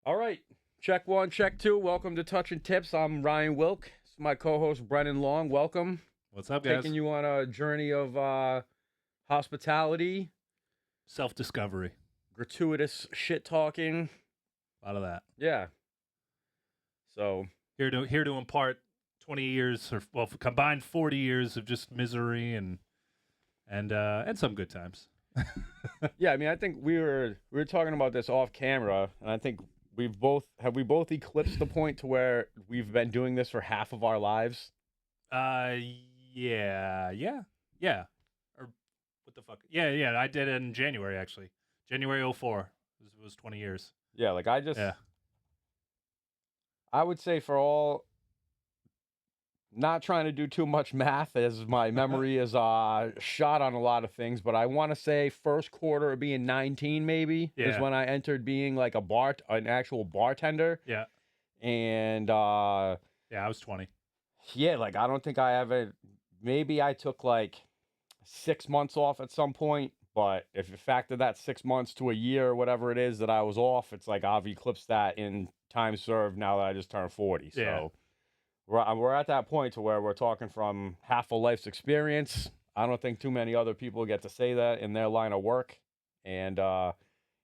All right. Check one, check two. Welcome to Touching Tips. I'm Ryan Wilk. This is my co-host Brennan Long. Welcome. What's up, guys? Taking you on a journey of hospitality, Self-discovery. gratuitous shit talking. A lot of that. Yeah. So Here to impart 20 years, or combined 40 years of just misery and some good times. yeah, I mean, I think we were talking about this off camera, and I think we both eclipsed the point to where we've been doing this for half of our lives. Yeah. Or what the fuck? Yeah. I did it in January, actually. January 04 was 20 years. Yeah, like Yeah. I would say for all, not trying to do too much math as my memory is shot on a lot of things, but I want to say first quarter of being 19 maybe is Yeah. when I entered being like an actual bartender. Yeah. And Yeah, I was 20. yeah, like I don't think I ever, maybe I took like 6 months off at some point, but if you factor that 6 months to a year or whatever it is that I was off, it's like I've eclipsed that in time served now that I just turned 40. Yeah. So we're at that point to where we're talking from half a life's experience. I don't think too many other people get to say that in their line of work. And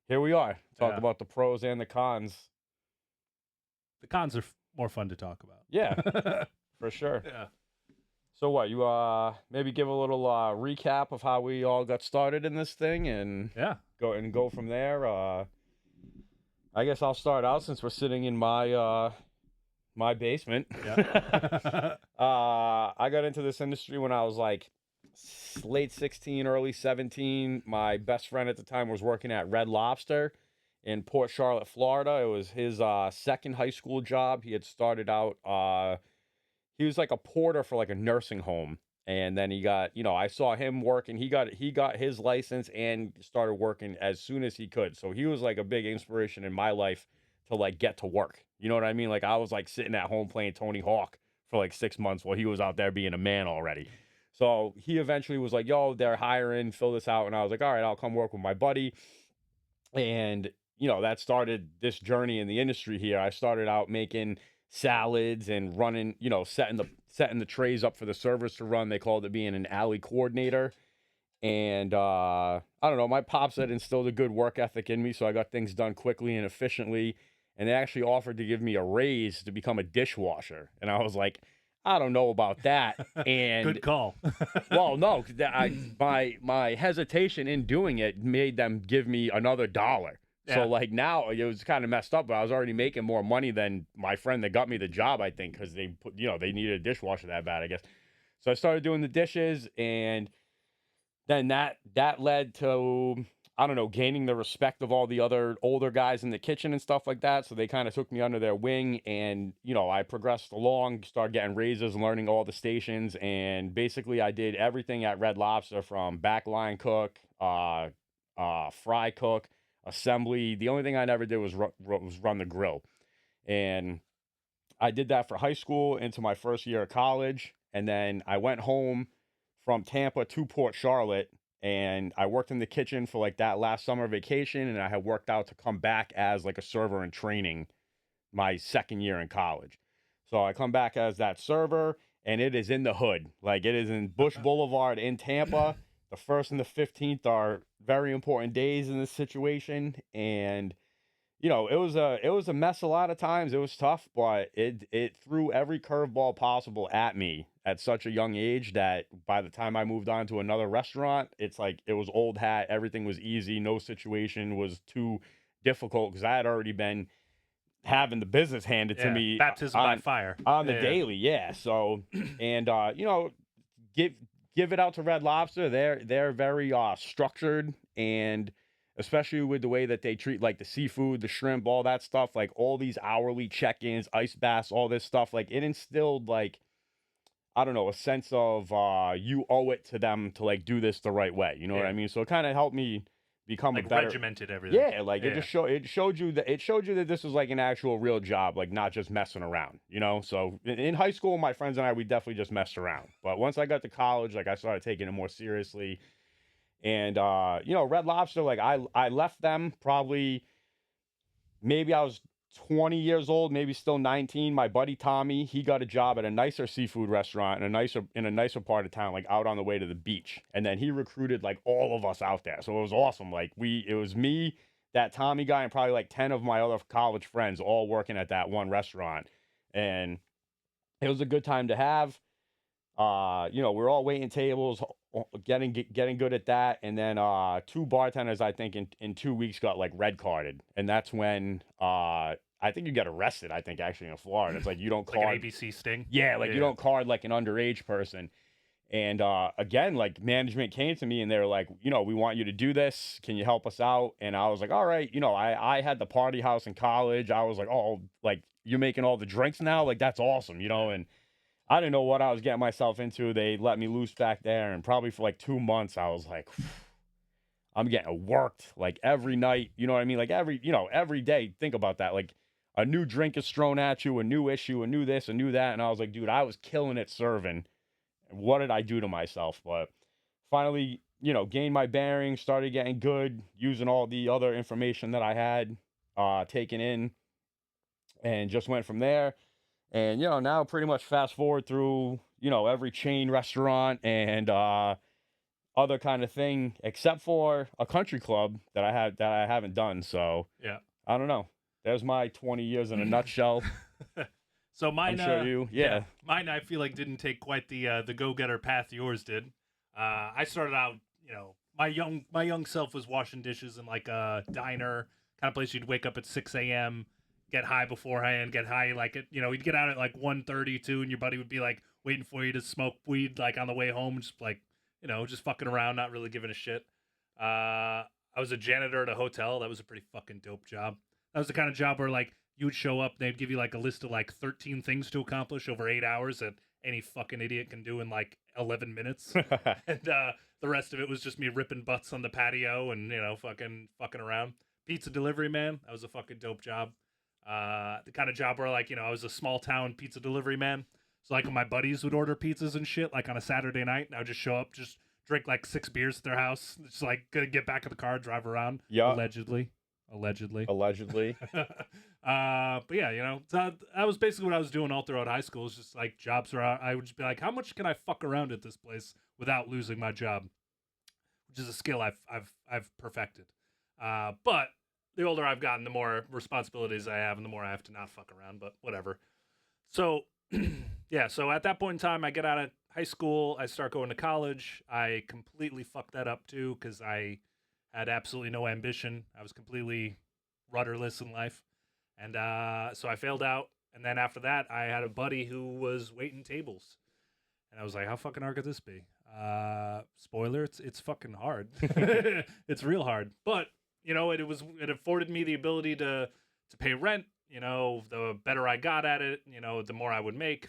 here we are. Talk about the pros and the cons. The cons are more fun to talk about. Yeah, for sure. Yeah. So what, you maybe give a little recap of how we all got started in this thing and go from there. I guess I'll start out since we're sitting in my basement. Yeah. I got into this industry when I was like late 16, early 17. My best friend at the time was working at Red Lobster in Port Charlotte, Florida. It was his second high school job. He had started out, he was like a porter for like a nursing home. And then he got, I saw him working. He got his license and started working as soon as he could. So he was like a big inspiration in my life to like get to work. You know what I mean? Like I was like sitting at home playing Tony Hawk for like 6 months while he was out there being a man already. So he eventually was like, yo, they're hiring, fill this out. And I was like, all right, I'll come work with my buddy. And, that started this journey in the industry here. I started out making salads and running, setting the trays up for the servers to run. They called it being an alley coordinator. And I don't know, my pops had instilled a good work ethic in me, so I got things done quickly and efficiently. And they actually offered to give me a raise to become a dishwasher. And I was like, I don't know about that. And Good call. well, no, my hesitation in doing it made them give me another $1. Yeah. So like now it was kind of messed up, but I was already making more money than my friend that got me the job, I think, because they put, they needed a dishwasher that bad, I guess. So I started doing the dishes, and then that led to, I don't know, gaining the respect of all the other older guys in the kitchen and stuff like that. So they kind of took me under their wing, and, I progressed along, started getting raises, learning all the stations. And basically I did everything at Red Lobster from backline cook, fry cook, assembly. The only thing I never did was run the grill. And I did that for high school into my first year of college. And then I went home from Tampa to Port Charlotte, and I worked in the kitchen for like that last summer vacation, and I had worked out to come back as like a server in training my second year in college. So I come back as that server, and it is in the hood. Like it is in Bush Boulevard in Tampa. The 1st and the 15th are very important days in this situation, and it was a mess a lot of times. It was tough, but it threw every curveball possible at me at such a young age that by the time I moved on to another restaurant, it's like it was old hat. Everything was easy. No situation was too difficult because I had already been having the business handed to me baptism by fire on the daily. Yeah. So, and give it out to Red Lobster. They're very structured, and especially with the way that they treat like the seafood, the shrimp, all that stuff, like all these hourly check-ins, ice baths, all this stuff, like it instilled like, I don't know, a sense of you owe it to them to like do this the right way. You know what I mean? So it kind of helped me become like a better, regimented everything. Yeah, like it showed you that this was like an actual real job, like not just messing around, So in high school, my friends and I, we definitely just messed around. But once I got to college, like I started taking it more seriously. And Red Lobster, like I left them probably, maybe I was 20 years old, maybe still 19. My buddy Tommy, he got a job at a nicer seafood restaurant in a nicer part of town, like out on the way to the beach. And then he recruited like all of us out there. So it was awesome. Like it was me, that Tommy guy, and probably like 10 of my other college friends all working at that one restaurant. And it was a good time to have. We're all waiting tables, getting good at that. And then two bartenders, I think, in 2 weeks got like red carded. And that's when I think you get arrested, I think, actually in Florida. It's like you don't Like an card. ABC sting. Yeah, like you don't card like an underage person. And again, like management came to me and they were like, we want you to do this. Can you help us out? And I was like, all right. I had the party house in college. I was like, oh, like you're making all the drinks now? Like that's awesome, and I didn't know what I was getting myself into. They let me loose back there, and probably for like 2 months, I was like, I'm getting worked like every night. You know what I mean? Like every day. Think about that. Like a new drink is thrown at you, a new issue, a new this, a new that. And I was like, dude, I was killing it serving. What did I do to myself? But finally, gained my bearings, started getting good, using all the other information that I had taken in, and just went from there. And, now pretty much fast forward through, every chain restaurant and other kind of thing, except for a country club that I haven't done. So Yeah. I don't know. There's my 20 years in a nutshell. So mine, I'm sure you, yeah. Mine I feel like didn't take quite the go-getter path yours did. I started out, my young self was washing dishes in like a diner kind of place. You'd wake up at 6 a.m., get high beforehand, get high like at, you'd get out at like 1:32, and your buddy would be like waiting for you to smoke weed like on the way home, just like, just fucking around, not really giving a shit. I was a janitor at a hotel. That was a pretty fucking dope job. That was the kind of job where like you would show up, they'd give you like a list of like 13 things to accomplish over 8 hours that any fucking idiot can do in like 11 minutes. And the rest of it was just me ripping butts on the patio and, fucking around. Pizza delivery man. That was a fucking dope job. The kind of job where like, I was a small town pizza delivery man. So like when my buddies would order pizzas and shit, like on a Saturday night, and I would just show up, just drink like 6 beers at their house, just like get back in the car, drive around. Yeah. Allegedly. But yeah, so that was basically what I was doing all throughout high school. It's just like jobs where I would just be like, how much can I fuck around at this place without losing my job? Which is a skill I've perfected. But the older I've gotten, the more responsibilities I have, and the more I have to not fuck around. But whatever. So yeah, so at that point in time, I get out of high school, I start going to college. I completely fucked that up too because I had absolutely no ambition. I was completely rudderless in life. And so I failed out. And then after that, I had a buddy who was waiting tables. And I was like, how fucking hard could this be? Spoiler, it's fucking hard. It's real hard. But, it afforded me the ability to pay rent. The better I got at it, the more I would make.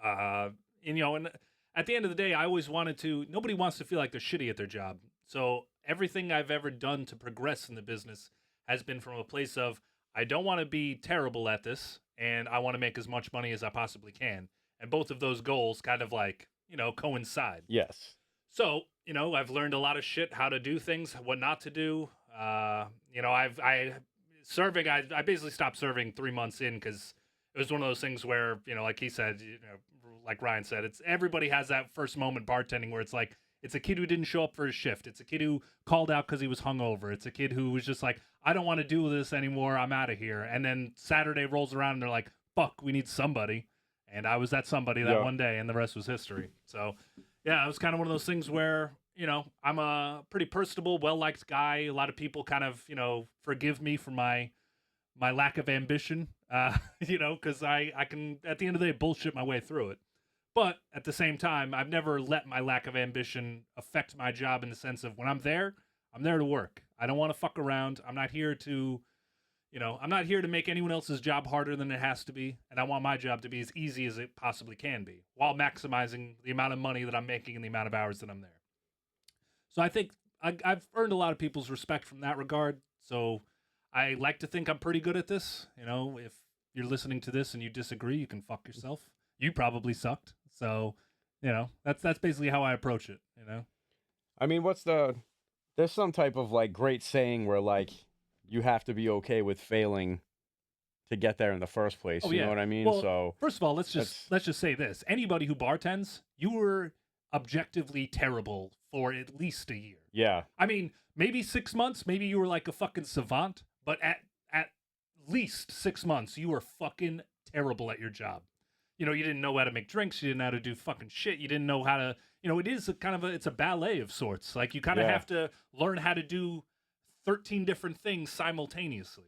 And at the end of the day, I always nobody wants to feel like they're shitty at their job. So everything I've ever done to progress in the business has been from a place of, I don't want to be terrible at this, and I want to make as much money as I possibly can. And both of those goals kind of like, coincide. yes. So, I've learned a lot of shit, how to do things, what not to do. I basically stopped serving 3 months in because it was one of those things where, like he said, like Ryan said, it's everybody has that first moment bartending where it's like, it's a kid who didn't show up for his shift. It's a kid who called out because he was hungover. It's a kid who was just like, I don't want to do this anymore. I'm out of here. And then Saturday rolls around and they're like, fuck, we need somebody. And I was that somebody that one day, and the rest was history. So, yeah, it was kind of one of those things where, I'm a pretty personable, well-liked guy. A lot of people kind of, forgive me for my lack of ambition, because I can, at the end of the day, bullshit my way through it. But at the same time, I've never let my lack of ambition affect my job in the sense of when I'm there to work. I don't want to fuck around. I'm not here to, make anyone else's job harder than it has to be. And I want my job to be as easy as it possibly can be while maximizing the amount of money that I'm making and the amount of hours that I'm there. So I think I've earned a lot of people's respect from that regard. So I like to think I'm pretty good at this. If you're listening to this and you disagree, you can fuck yourself. You probably sucked. So, that's basically how I approach it, I mean, there's some type of like great saying where like you have to be okay with failing to get there in the first place. Oh You yeah. know what I mean? Well, So first of all, let's just say this: anybody who bartends, you were objectively terrible for at least a year. yeah, I mean, maybe 6 months, maybe you were like a fucking savant, but at least 6 months, you were fucking terrible at your job. You know, you didn't know how to make drinks, you didn't know how to do fucking shit, you didn't know how to, it is a kind of it's a ballet of sorts. Like you kind of Yeah. have to learn how to do 13 different things simultaneously,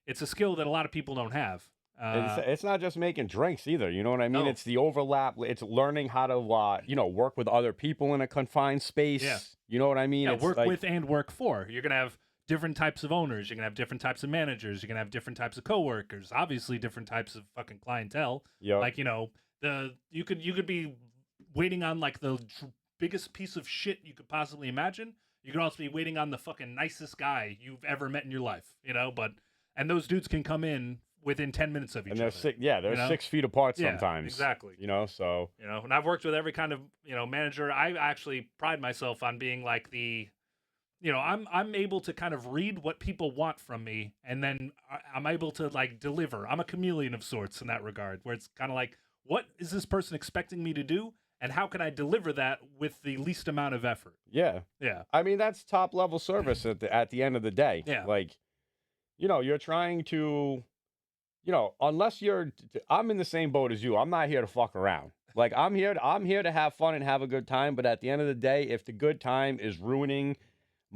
It's a skill that a lot of people don't have. it's not just making drinks either. You know what I mean? No. It's the overlap. It's learning how to, work with other people in a confined space. Yeah. You know what I mean? Yeah, It's work like, with and work for. You're gonna have different types of owners. You're gonna have different types of managers. You're gonna have different types of coworkers. Obviously, different types of fucking clientele. Yep. Like you could be waiting on like the biggest piece of shit you could possibly imagine. You could also be waiting on the fucking nicest guy you've ever met in your life. And those dudes can come in within 10 minutes of each and they're other. they're 6 feet apart Yeah, sometimes. exactly. So And I've worked with every kind of manager. I actually pride myself on being like I'm able to kind of read what people want from me, and then I'm able to like deliver. I'm a chameleon of sorts in that regard, where it's kind of like, what is this person expecting me to do, and how can I deliver that with the least amount of effort? yeah, Yeah, I mean that's top level service at the end of the day. Yeah. Like, you're trying to, unless I'm in the same boat as you. I'm not here to fuck around. Like I'm here to have fun and have a good time. But at the end of the day, if the good time is ruining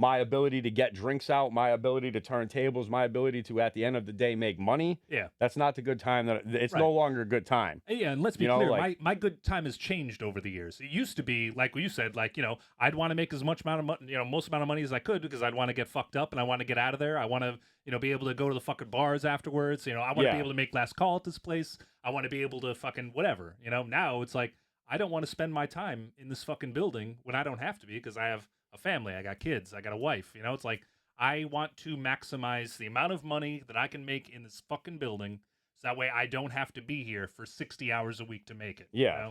my ability to get drinks out, my ability to turn tables, my ability to, at the end of the day, make money. Yeah. That's not the good time. It's Right. no longer a good time. Yeah, and let's be You know, clear, like- my good time has changed over the years. It used to be like what you said, like I'd want to make as much amount of money, most amount of money as I could, because I'd want to get fucked up and I want to get out of there. I want to, be able to go to the fucking bars afterwards. I want to Yeah. be able to make last call at this place. I want to be able to fucking whatever. Now it's like I don't want to spend my time in this fucking building when I don't have to be, because I have a family, I got kids, I got a wife. It's like I want to maximize the amount of money that I can make in this fucking building, so that way I don't have to be here for 60 hours a week to make it. Yeah.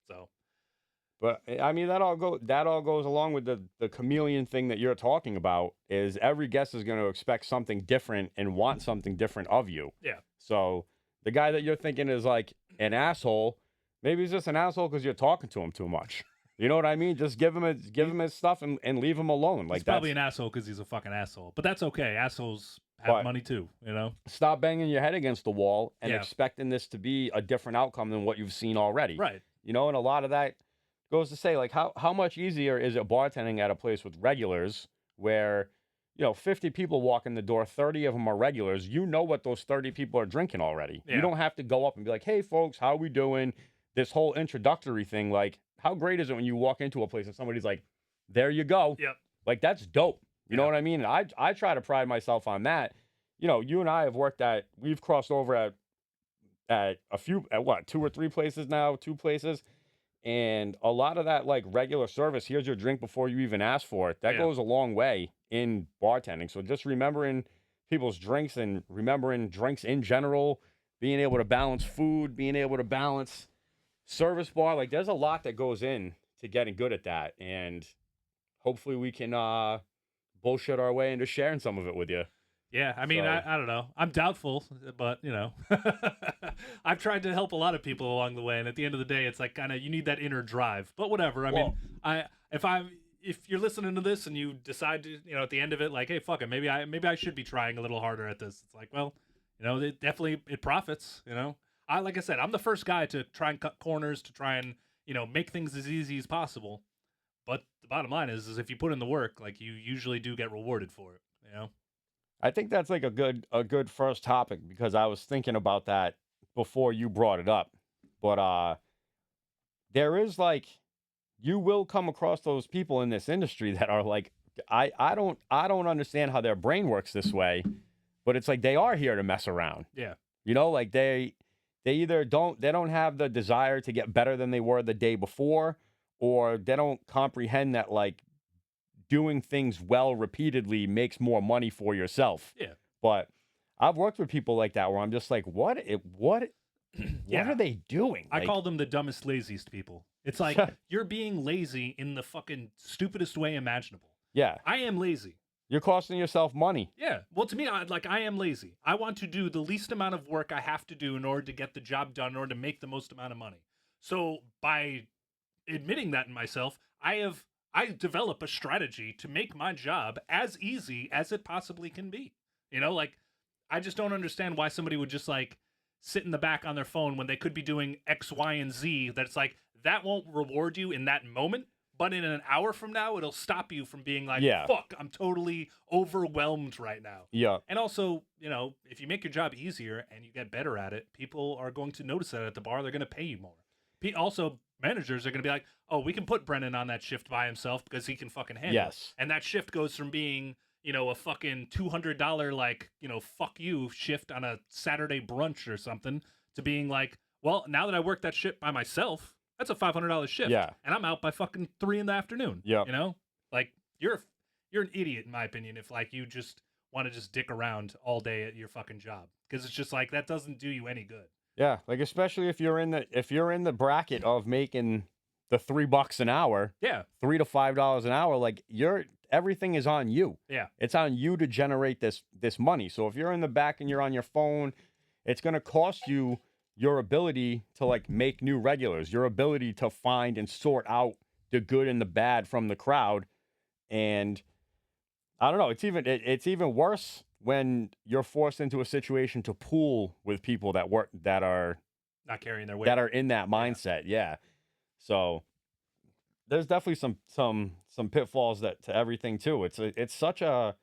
So, But I mean, that all goes along with the chameleon thing that you're talking about. Is every guest is going to expect something different and want something different of you. yeah. So the guy that you're thinking is like an asshole, maybe he's just an asshole because you're talking to him too much. You know what I mean? Just give him his stuff and leave him alone. Like He's probably an asshole because he's a fucking asshole. But that's okay. Assholes have But- money too, Stop banging your head against the wall and Yeah. expecting this to be a different outcome than what you've seen already. Right. And a lot of that goes to say, like, how much easier is it bartending at a place with regulars where, 50 people walk in the door, 30 of them are regulars. You know what those 30 people are drinking already. Yeah. You don't have to go up and be like, hey, folks, how we doing? This whole introductory thing, like, how great is it when you walk into a place and somebody's like, there you go. Yep. Like, that's dope. You know Yeah. what I mean? And I try to pride myself on that. You and I have we've crossed over at what, 2 or 3 places now, 2 places. And a lot of that, like, regular service, here's your drink before you even ask for it. That Yeah. goes a long way in bartending. So just remembering people's drinks and remembering drinks in general, being able to balance food, being able to balance service bar. Like, there's a lot that goes in to getting good at that. And hopefully we can bullshit our way into sharing some of it with you. Yeah, I mean, So- I don't know. I'm doubtful, but I've tried to help a lot of people along the way, and at the end of the day, it's like kind of you need that inner drive. But whatever. I mean, if you're listening to this and you decide to, at the end of it, like, hey, fuck it, maybe I should be trying a little harder at this. It's like, well, it definitely it profits. Like I said, I'm the first guy to try and cut corners, to try and make things as easy as possible. But the bottom line is if you put in the work, like you usually do get rewarded for it. I think that's like a good first topic, because I was thinking about that before you brought it up. But there is, like, you will come across those people in this industry that are like, I don't understand how their brain works this way, but it's like they are here to mess around. Yeah. Like they either don't have the desire to get better than they were the day before, or they don't comprehend that, like, doing things well repeatedly makes more money for yourself. Yeah. But I've worked with people like that where I'm just like, what Yeah. are they doing? I Like, call them the dumbest, laziest people. It's like you're being lazy in the fucking stupidest way imaginable. yeah, I am lazy. You're costing yourself money. Yeah. Well, to me, I am lazy. I want to do the least amount of work I have to do in order to get the job done, in order to make the most amount of money. So by admitting that in myself, I develop a strategy to make my job as easy as it possibly can be. Like I just don't understand why somebody would just like sit in the back on their phone when they could be doing X, Y, and Z. That's like that won't reward you in that moment, but in an hour from now, it'll stop you from being like, Yeah. fuck, I'm totally overwhelmed right now. Yeah. And also, if you make your job easier and you get better at it, people are going to notice that at the bar. They're going to pay you more. Also, managers are going to be like, oh, we can put Brennan on that shift by himself because he can fucking handle it. And that shift goes from being, a fucking $200, like, fuck you shift on a Saturday brunch or something to being like, well, now that I work that shit by myself, that's a $500 shift. Yeah. And I'm out by fucking 3 p.m. Yeah. Like you're an idiot in my opinion if like you just want to just dick around all day at your fucking job, because it's just like that doesn't do you any good. Yeah, like especially if you're in the bracket of making the $3 an hour, yeah, $3 to $5 an hour, like everything is on you. Yeah, it's on you to generate this money. So if you're in the back and you're on your phone, it's gonna cost you your ability to like make new regulars, your ability to find and sort out the good and the bad from the crowd. And I don't know, it's even worse when you're forced into a situation to pool with people that are not carrying their weight, that are in that mindset. Yeah. So there's definitely some pitfalls to everything too. It's such a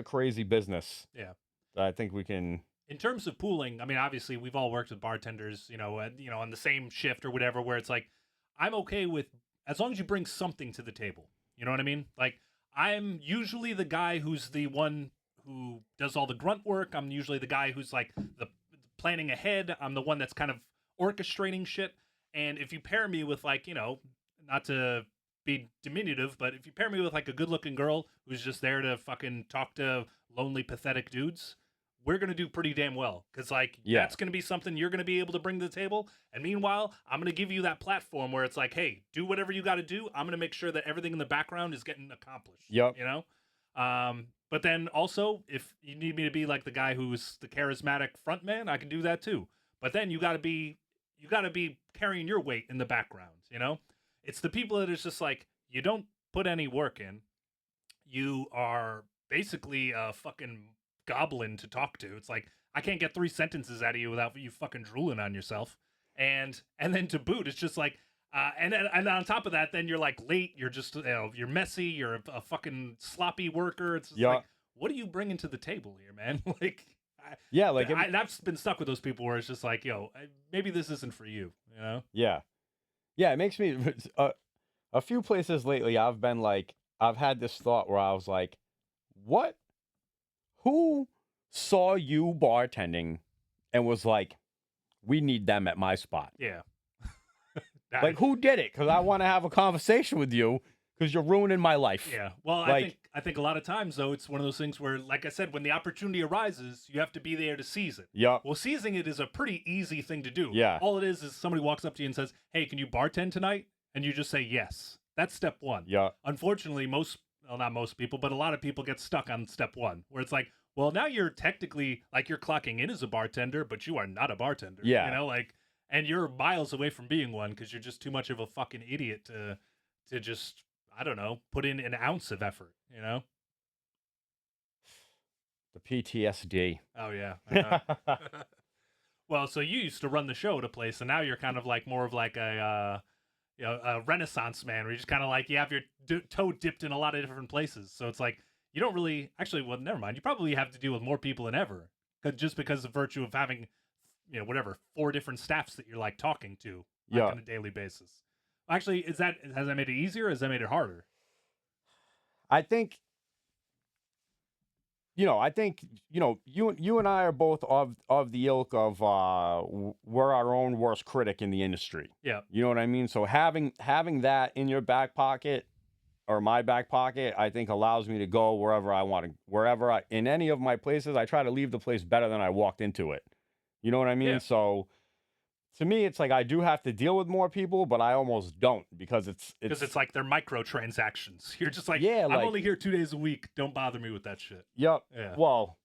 crazy business. Yeah. That I think we can. In terms of pooling, I mean, obviously we've all worked with bartenders, on the same shift or whatever, where it's like, I'm okay with, as long as you bring something to the table. You know what I mean? Like, I'm usually the guy who's the one who does all the grunt work. I'm usually the guy who's like the planning ahead. I'm the one that's kind of orchestrating shit. And if you pair me with like, not to be diminutive, but if you pair me with like a good looking girl who's just there to fucking talk to lonely, pathetic dudes, we're going to do pretty damn well. Because, like, that's going to be something you're going to be able to bring to the table. And meanwhile, I'm going to give you that platform where it's like, hey, do whatever you got to do. I'm going to make sure that everything in the background is getting accomplished. Yep. But then also, if you need me to be like the guy who's the charismatic front man, I can do that too. But then you got to be carrying your weight in the background, It's the people that is just like, you don't put any work in. You are basically a fucking goblin to talk to. It's like, I can't get 3 sentences out of you without you fucking drooling on yourself. And then to boot, it's just like, and on top of that, then you're like late. You're just, you're messy. You're a fucking sloppy worker. It's just like, what are you bringing to the table here, man? Like, I've been stuck with those people where it's just like, maybe this isn't for you, Yeah. Yeah. It makes me, a few places lately, I've been like, I've had this thought where I was like, who saw you bartending and was like, we need them at my spot? Yeah. Like, who did it? Because I want to have a conversation with you because you're ruining my life. Yeah. Well, like, I think a lot of times, though, it's one of those things where, like I said, when the opportunity arises, you have to be there to seize it. Yeah. Well, seizing it is a pretty easy thing to do. Yeah. All it is somebody walks up to you and says, hey, can you bartend tonight? And you just say yes. That's step one. Yeah. Unfortunately, not most people, but a lot of people get stuck on step one, where it's like, well, now you're technically, like, you're clocking in as a bartender, but you are not a bartender. Yeah. And you're miles away from being one because you're just too much of a fucking idiot to just, I don't know, put in an ounce of effort, The PTSD. Oh, yeah. Well, so you used to run the show at a place, and now you're kind of like more of like a Renaissance man, where you just kind of like, you have your toe dipped in a lot of different places. So it's like, you don't really, actually, well, never mind. You probably have to deal with more people than ever, just because of virtue of having, 4 different staffs that you're like talking to on a daily basis. Actually, has that made it easier or has that made it harder? I think, you and I are both of the ilk of we're our own worst critic in the industry. Yeah. You know what I mean? So having that in your back pocket or my back pocket, I think allows me to go wherever I want to, in any of my places, I try to leave the place better than I walked into it. You know what I mean? Yeah. So to me, it's like I do have to deal with more people, but I almost don't because Because it's like they're microtransactions. You're just like, yeah, I'm like only here 2 days a week. Don't bother me with that shit. yep. Yeah. Well,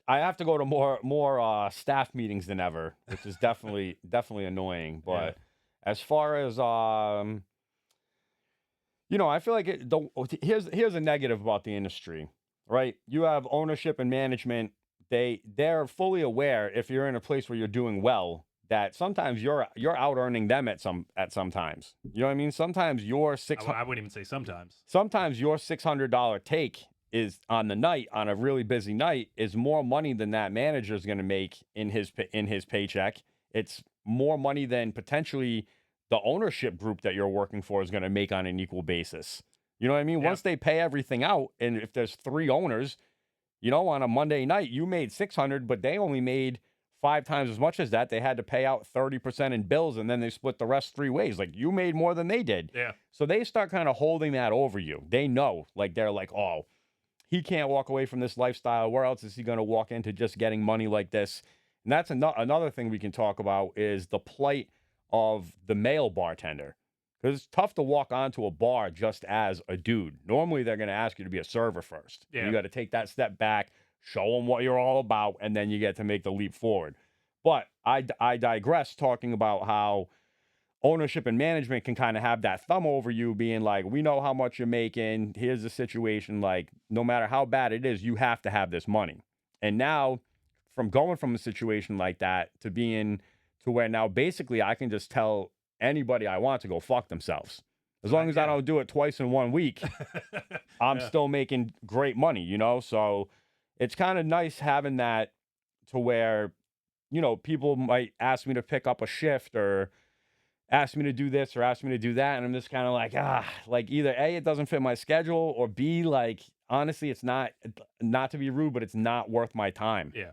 I have to go to more staff meetings than ever, which is definitely annoying. Yeah. But as far as I feel like here's a negative about the industry, right? You have ownership and management. They're fully aware if you're in a place where you're doing well that sometimes you're out earning them at some times. You know what I mean? Sometimes your I wouldn't even say sometimes. sometimes your $600 take is on the night on a really busy night is more money than that manager is going to make in his paycheck. It's more money than potentially the ownership group that you're working for is going to make on an equal basis. You know what I mean? Yeah. Once they pay everything out, and if there's 3 owners, on a Monday night you made 600, but they only made 5 times as much as that. They had to pay out 30% in bills, and then they split the rest 3 ways. Like, you made more than they did. Yeah. So they start kind of holding that over you. They know, like, they're like, oh, he can't walk away from this lifestyle. Where else is he going to walk into just getting money like this? And that's another thing we can talk about is the plight of the male bartender. Because it's tough to walk onto a bar just as a dude. Normally, they're going to ask you to be a server first. Yeah. You got to take that step back, show them what you're all about, and then you get to make the leap forward. But I digress, talking about how ownership and management can kind of have that thumb over you, being like, we know how much you're making. Here's the situation. Like, no matter how bad it is, you have to have this money. And now, from going from a situation like that to being to where now basically I can just tell anybody I want to go fuck themselves. As long as I don't do it twice in 1 week, I'm still making great money, So it's kind of nice having that to where, people might ask me to pick up a shift or ask me to do this or ask me to do that. And I'm just kind of like either A, it doesn't fit my schedule, or B, like, honestly, it's not to be rude, but it's not worth my time. Yeah.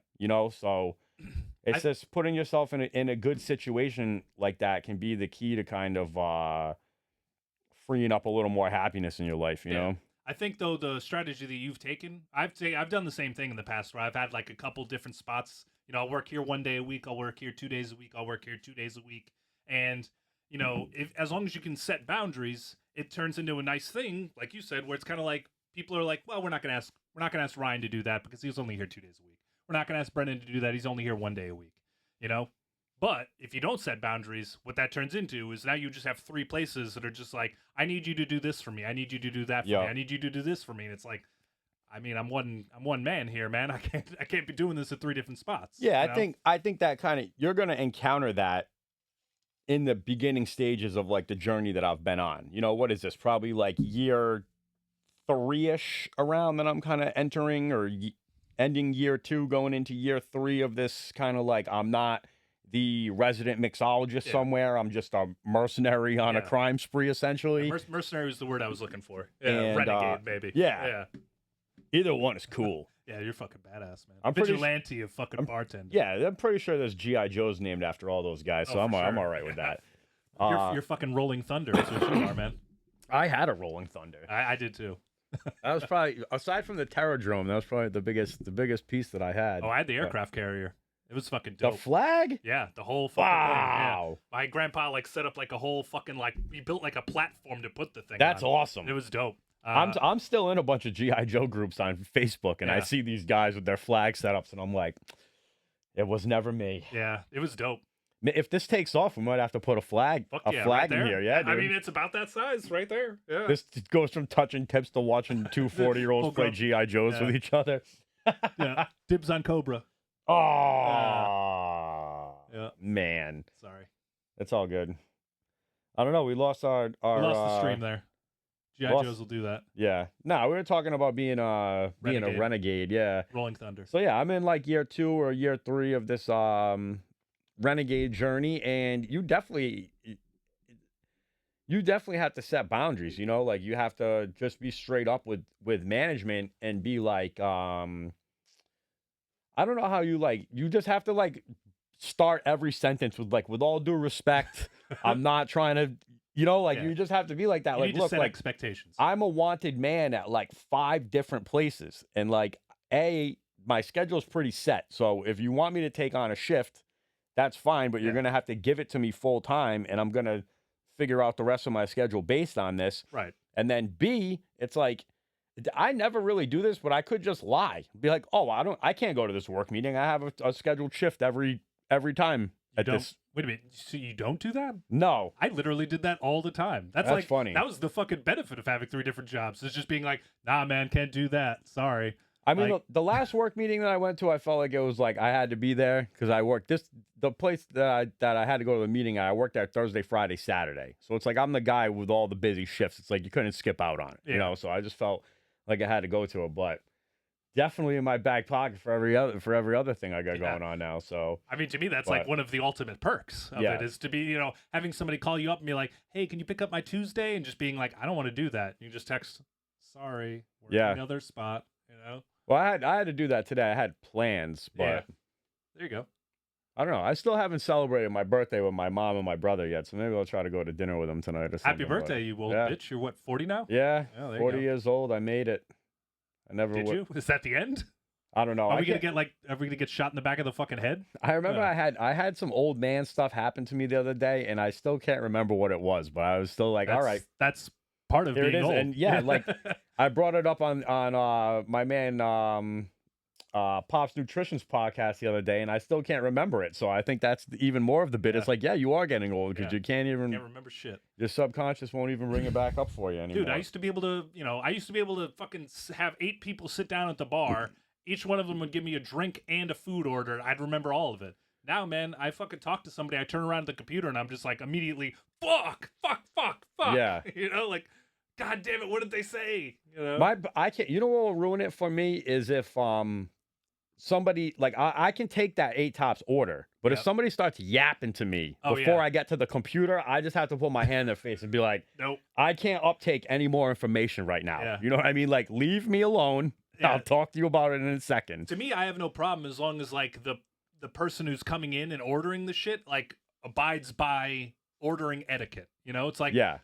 So it's just putting yourself in a good situation like that can be the key to kind of freeing up a little more happiness in your life, you know? I think, though, the strategy that you've taken, I've done the same thing in the past where I've had like a couple different spots. I'll work here 1 day a week. I'll work here 2 days a week. I'll work here 2 days a week. And, if as long as you can set boundaries, it turns into a nice thing, like you said, where it's kind of like people are like, well, we're not gonna ask Ryan to do that because he's only here 2 days a week. We're not gonna ask Brennan to do that. He's only here 1 day a week. But if you don't set boundaries, what that turns into is now you just have 3 places that are just like, I need you to do this for me. I need you to do that for me. I need you to do this for me. And it's like, I mean, I'm one man here, man. I can't be doing this at 3 different spots. Yeah, I think that kind of, you're gonna encounter that in the beginning stages of like the journey that I've been on. What is this? Probably like year 3-ish around that I'm kind of entering, or ending year 2, going into year 3 of this kind of like, I'm not the resident mixologist somewhere. I'm just a mercenary on a crime spree, essentially. Mercenary was the word I was looking for. And, renegade, maybe. Yeah. Either one is cool. Yeah, you're fucking badass, man. I'm Vigilante of fucking bartender. Yeah, I'm pretty sure there's G.I. Joes named after all those guys, so I'm all right with that. You're fucking Rolling Thunder is what you are, man. I had a Rolling Thunder. I did too. That was probably, aside from the Terradrome, that was probably the biggest piece that I had. Oh, I had the aircraft carrier. It was fucking dope. The flag? Yeah, the whole fucking thing. Wow. Yeah. My grandpa set up like a whole fucking he built like a platform to put the thing That's on. awesome. It was dope. I'm still in a bunch of G.I. Joe groups on Facebook, and I see these guys with their flag setups, and I'm like, it was never me. Yeah, it was dope. If this takes off, we might have to put a flag right in here. Yeah, dude. I mean, it's about that size right there. Yeah. This goes from touching tips to watching 2 40-year-olds play G.I. Joes with each other. Yeah. Dibs on Cobra. Oh, yeah. Man. Sorry. It's all good. I don't know. We lost our we lost the stream there. G.I. Joes will do that. Yeah. No, we were talking about being a renegade. Yeah. Rolling Thunder. So yeah, I'm in like year 2 or year 3 of this renegade journey, and you definitely have to set boundaries. Like, you have to just be straight up with management and be like, I don't know how you just have to start every sentence with all due respect. I'm not trying to. You just have to be like that. You need to set expectations. I'm a wanted man at 5 different places. And my schedule's pretty set. So if you want me to take on a shift, that's fine, but you're Yeah. going to have to give it to me full time, and I'm going to figure out the rest of my schedule based on this. Right. And then B, it's like, I never really do this, but I could just lie. Be like, oh, I can't go to this work meeting. I have a scheduled shift every time You at don't, this. wait a minute. So you don't do that? No, I literally did that all the time. That's like funny. That was the fucking benefit of having 3 different jobs. It's just being like, nah, man, can't do that. Sorry. I mean, Like- the last work meeting that I went to, I felt like it was like I had to be there because I worked the place that I had to go to the meeting at, I worked there Thursday, Friday, Saturday. So it's like I'm the guy with all the busy shifts. It's like you couldn't skip out on it, you Yeah. know. So I just felt like I had to go to it, but definitely in my back pocket for every other thing I got Yeah. going on now. So I mean, to me, that's But- like one of the ultimate perks of Yeah. it is to be, having somebody call you up and be like, hey, can you pick up my Tuesday? And just being like, I don't want to do that. You just text, sorry, we're Yeah. in another spot, well, I had to do that today. I had plans, but Yeah. There you go. I don't know. I still haven't celebrated my birthday with my mom and my brother yet, so maybe I'll try to go to dinner with them tonight or something. Happy birthday, you old yeah. bitch. You're what, 40 now? Yeah, Oh, there you 40 go. years old. I made it. I never Did would. you? Is that the end? I don't know. Are I we gonna can't- get shot in the back of the fucking head? I remember Yeah. I had some old man stuff happen to me the other day, and I still can't remember what it was, but I was still like, all right, That's part of here it being is. old. And yeah, like I brought it up on my man Pop's Nutrition's podcast the other day, and I still can't remember it. So I think that's even more of the bit. Yeah. It's like, yeah, you are getting old because Yeah. you can't even. Can't remember shit. Your subconscious won't even bring it back up for you anymore. Dude, I used to be able to fucking have 8 people sit down at the bar. Each one of them would give me a drink and a food order. I'd remember all of it. Now, man, I fucking talk to somebody. I turn around at the computer and I'm just like immediately, fuck. Yeah. Like, God damn it, what did they say? I can't. You know what will ruin it for me is if somebody like I can take that 8 tops order, but if Yep. somebody starts yapping to me Oh, before yeah. I get to the computer, I just have to put my hand in their face and be like, Nope. I can't uptake any more information right now. Yeah. You know what I mean? Like, leave me alone. Yeah. I'll talk to you about it in a second. To me, I have no problem as long as like the person who's coming in and ordering the shit like abides by ordering etiquette. It's like, Yeah.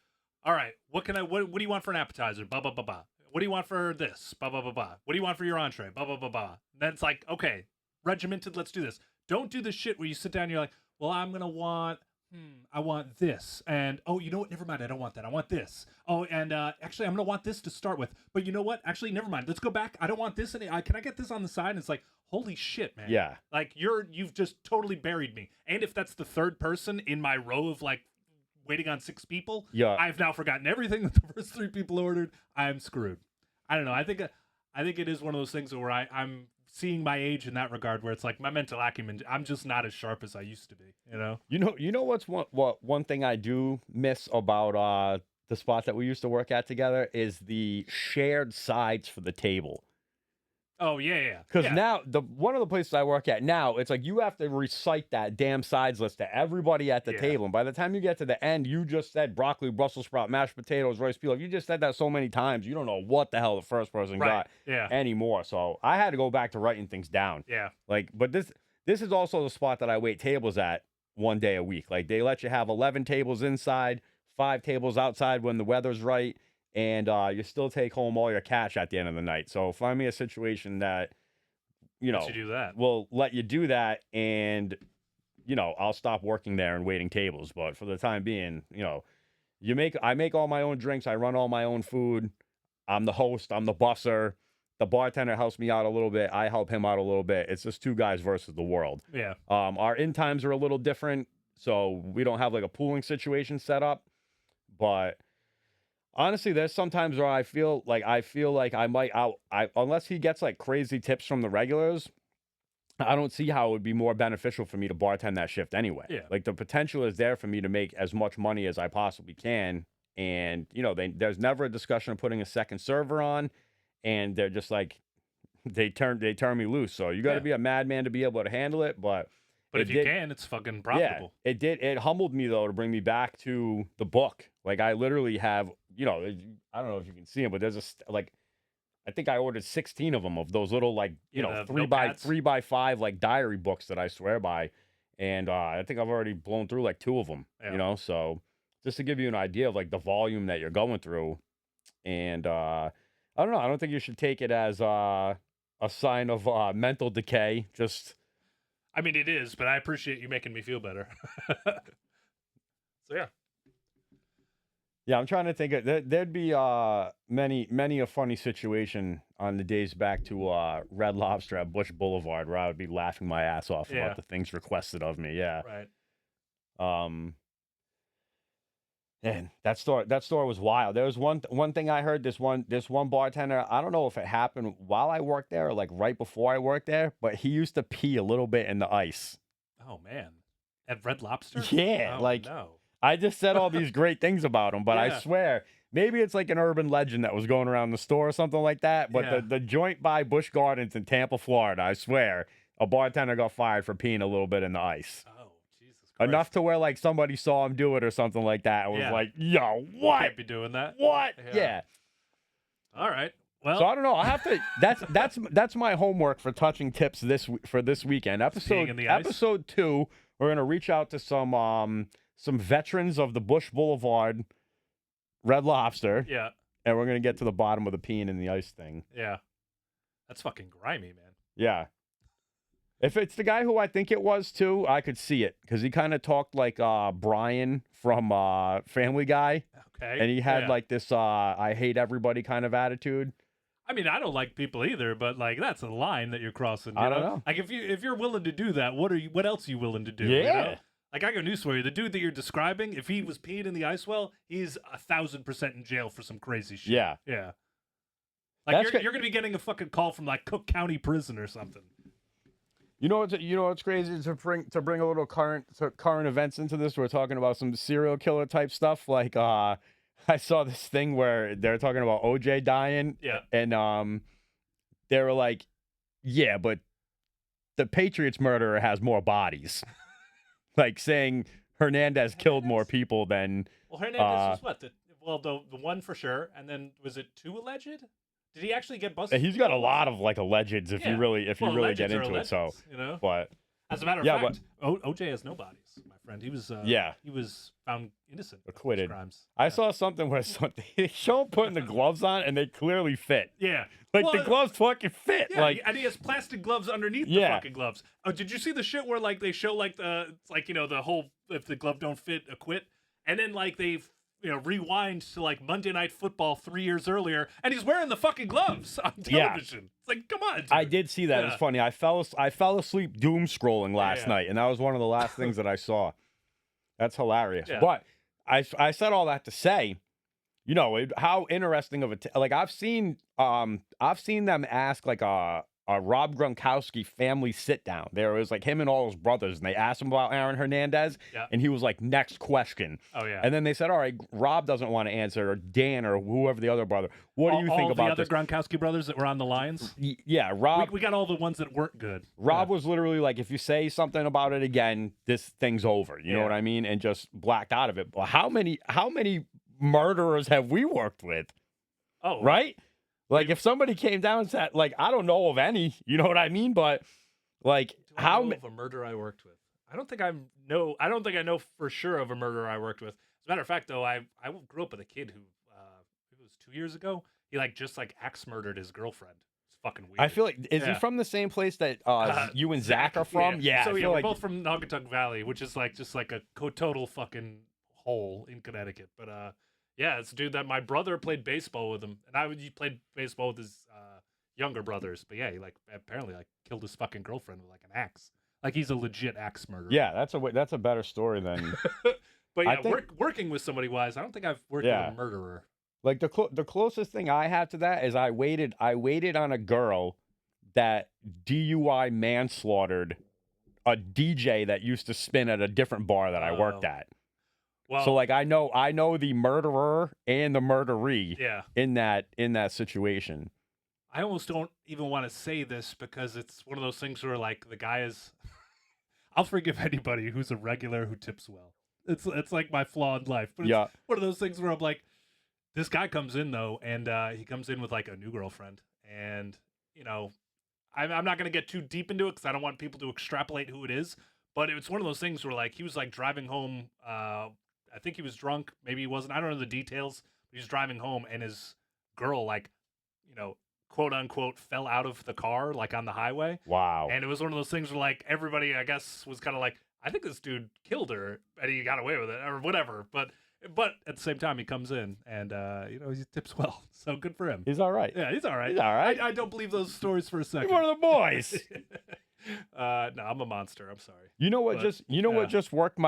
all right, what do you want for an appetizer? Blah blah blah blah. What do you want for this? Blah blah blah blah. What do you want for your entree? Blah blah blah blah. Then it's like, okay, regimented. Let's do this. Don't do the shit where you sit down and you're like, well, I'm gonna want. I want this, and oh, you know what? Never mind. I don't want that. I want this. Oh, and actually, I'm gonna want this to start with. But you know what? Actually, never mind. Let's go back. I don't want this. Can I get this on the side? And it's like, holy shit, man. Yeah. Like you've just totally buried me. And if that's the third person in my row of like waiting on 6 people, Yeah. I've now forgotten everything that the first 3 people ordered. I'm screwed. I don't know. I think it is one of those things where I'm seeing my age in that regard, where it's like my mental acumen. I'm just not as sharp as I used to be. You know what's one thing I do miss about the spot that we used to work at together is the shared sides for the table. Oh yeah. Because Yeah. now one of the places I work at now, it's like you have to recite that damn sides list to everybody at the Yeah. table. And by the time you get to the end, you just said broccoli, Brussels sprout, mashed potatoes, rice pilaf. You just said that so many times, you don't know what the hell the first person Right. got Yeah. anymore. So I had to go back to writing things down. Yeah. Like, but this is also the spot that I wait tables at one day a week. Like they let you have 11 tables inside, 5 tables outside when the weather's right, and you still take home all your cash at the end of the night. So find me a situation that, Let you do that. will let you do that, and I'll stop working there and waiting tables. But for the time being, I make all my own drinks, I run all my own food. I'm the host, I'm the busser. The bartender helps me out a little bit. I help him out a little bit. It's just 2 guys versus the world. Yeah. Our in times are a little different, so we don't have like a pooling situation set up. But honestly, there's sometimes where I feel like I might unless he gets like crazy tips from the regulars, I don't see how it would be more beneficial for me to bartend that shift anyway. Yeah. Like the potential is there for me to make as much money as I possibly can. And there's never a discussion of putting a second server on, and they're just like they turn me loose. So you got to Yeah. be a madman to be able to handle it. But If you can, it's fucking profitable. yeah, it did. It humbled me though to bring me back to the book. Like I literally have, I don't know if you can see them, but there's I think I ordered 16 of them of those little like, Yeah, the 3 by 5 like diary books that I swear by, and I think I've already blown through like 2 of them. Yeah. So just to give you an idea of like the volume that you're going through, and I don't know. I don't think you should take it as a sign of mental decay. Just I mean, it is, but I appreciate you making me feel better. So yeah. Yeah, I'm trying to think. There'd be many a funny situation on the days back to Red Lobster at Bush Boulevard where I would be laughing my ass off Yeah. about the things requested of me. Yeah. Right. Um. And that store was wild. There was one thing I heard. This one bartender. I don't know if it happened while I worked there or like right before I worked there, but he used to pee a little bit in the ice. Oh man. At Red Lobster? Yeah, Oh, like no. I just said all these great things about him, but I Yeah. swear maybe it's like an urban legend that was going around the store or something like that. But Yeah. the joint by Busch Gardens in Tampa, Florida, I swear a bartender got fired for peeing a little bit in the ice. Oh, Jesus Christ. Enough to where like somebody saw him do it or something like that. It was Yeah. like, yo, You what? can't be doing that. What? Yeah. Yeah. All right. Well, So I don't know. I have to. That's my homework for touching tips for this weekend. Peeing in the ice? Episode 2. We're gonna reach out to some veterans of the Bush Boulevard Red Lobster, yeah. and we're gonna get to the bottom of the peeing in the ice thing. Yeah. That's fucking grimy, man. Yeah. If it's the guy who I think it was too, I could see it because he kind of talked like Brian from Family Guy, Okay. and he had Yeah. like this I hate everybody kind of attitude. I mean, I don't like people either, but like that's a line that you're crossing. You I don't know. Like if you're willing to do that, what else are you willing to do? You Yeah. know? Like I got news for you. The dude that you're describing, if he was peeing in the ice well, he's 1,000% in jail for some crazy shit. Yeah. Yeah. Like That's you're gonna be getting a fucking call from like Cook County Prison or something. You know what's crazy to bring a little current events into this. We're talking about some serial killer type stuff. Like I saw this thing where they're talking about OJ dying. Yeah. And they were like, yeah, but the Patriots murderer has more bodies. Like saying Hernandez killed more people than. Well, Hernandez was what? The one for sure, and then was it 2 alleged? Did he actually get busted? He's got a lot of like allegeds if you really get allegeds into are it. So, allegeds, you know. but As a matter of Yeah, fact, OJ has no bodies, my friend. He was he was found innocent of his acquitted. crimes. I Yeah. saw something where they show him putting the gloves on and they clearly fit. Yeah. Like Well, the gloves fucking fit. Yeah, like and he has plastic gloves underneath the Yeah. fucking gloves. Oh, did you see the shit where like they show like it's like the whole if the glove don't fit, acquit, and then like they rewind to like Monday Night Football 3 years earlier, and he's wearing the fucking gloves on Yeah. television. It's like, come on, dude. I did see that. Yeah. It's funny. I fell asleep doom scrolling last yeah. night, and that was one of the last things that I saw. That's hilarious. Yeah. But I said all that to say, how interesting of like I've seen them ask like a Rob Gronkowski family sit down. There was like him and all his brothers, and they asked him about Aaron Hernandez, Yeah. and he was like, next question. Oh yeah. And then they said, all right, Rob doesn't want to answer, or Dan, or whoever the other brother. What do you think all about the this? other Gronkowski brothers that were on the lines? Yeah, Rob. We got all the ones that weren't good. Rob was literally like, if you say something about it again, this thing's over. You know Yeah. what I mean? And just blacked out of it. But how many murderers have we worked with? Oh, Right? Like if somebody came down and said, like, I don't know of any, you know what I mean? But like Do I how know of a murderer I worked with? I don't think I know for sure of a murderer I worked with. As a matter of fact, though, I grew up with a kid who it was 2 years ago. He just axe murdered his girlfriend. It's fucking weird. I feel like is he Yeah. from the same place that you and Zach are from? Yeah. So I yeah, feel we're like both from Naugatuck Valley, which is like just like a total fucking hole in Connecticut. But yeah, it's a dude that my brother played baseball with him, and he played baseball with his younger brothers. But yeah, he apparently killed his fucking girlfriend with an axe. Like he's a legit axe murderer. yeah, that's a better story than But I yeah, think- working with somebody wise, I don't think I've worked Yeah. with a murderer. like the closest thing I have to that is I waited on a girl that DUI manslaughtered a DJ that used to spin at a different bar that I worked Oh. at. Well, So like I know the murderer and the murderee yeah. in that situation. I almost don't even want to say this because it's one of those things where the guy is. I'll forgive anybody who's a regular who tips well. It's like my flaw in life, but it's Yeah. one of those things where I'm like, this guy comes in though, and he comes in with a new girlfriend, and I'm not gonna get too deep into it because I don't want people to extrapolate who it is, but it's one of those things where he was driving home. I think he was drunk, maybe he wasn't. I don't know the details. But he was driving home, and his girl quote unquote fell out of the car like on the highway. Wow. And it was one of those things where like everybody, I guess, was kind of like, I think this dude killed her and he got away with it or whatever. But at the same time, he comes in and he tips well, so good for him. He's all right. Yeah, he's all right. He's all right. I don't believe those stories for a second. He's one of the boys. No, I'm a monster. I'm sorry. You know what? What just worked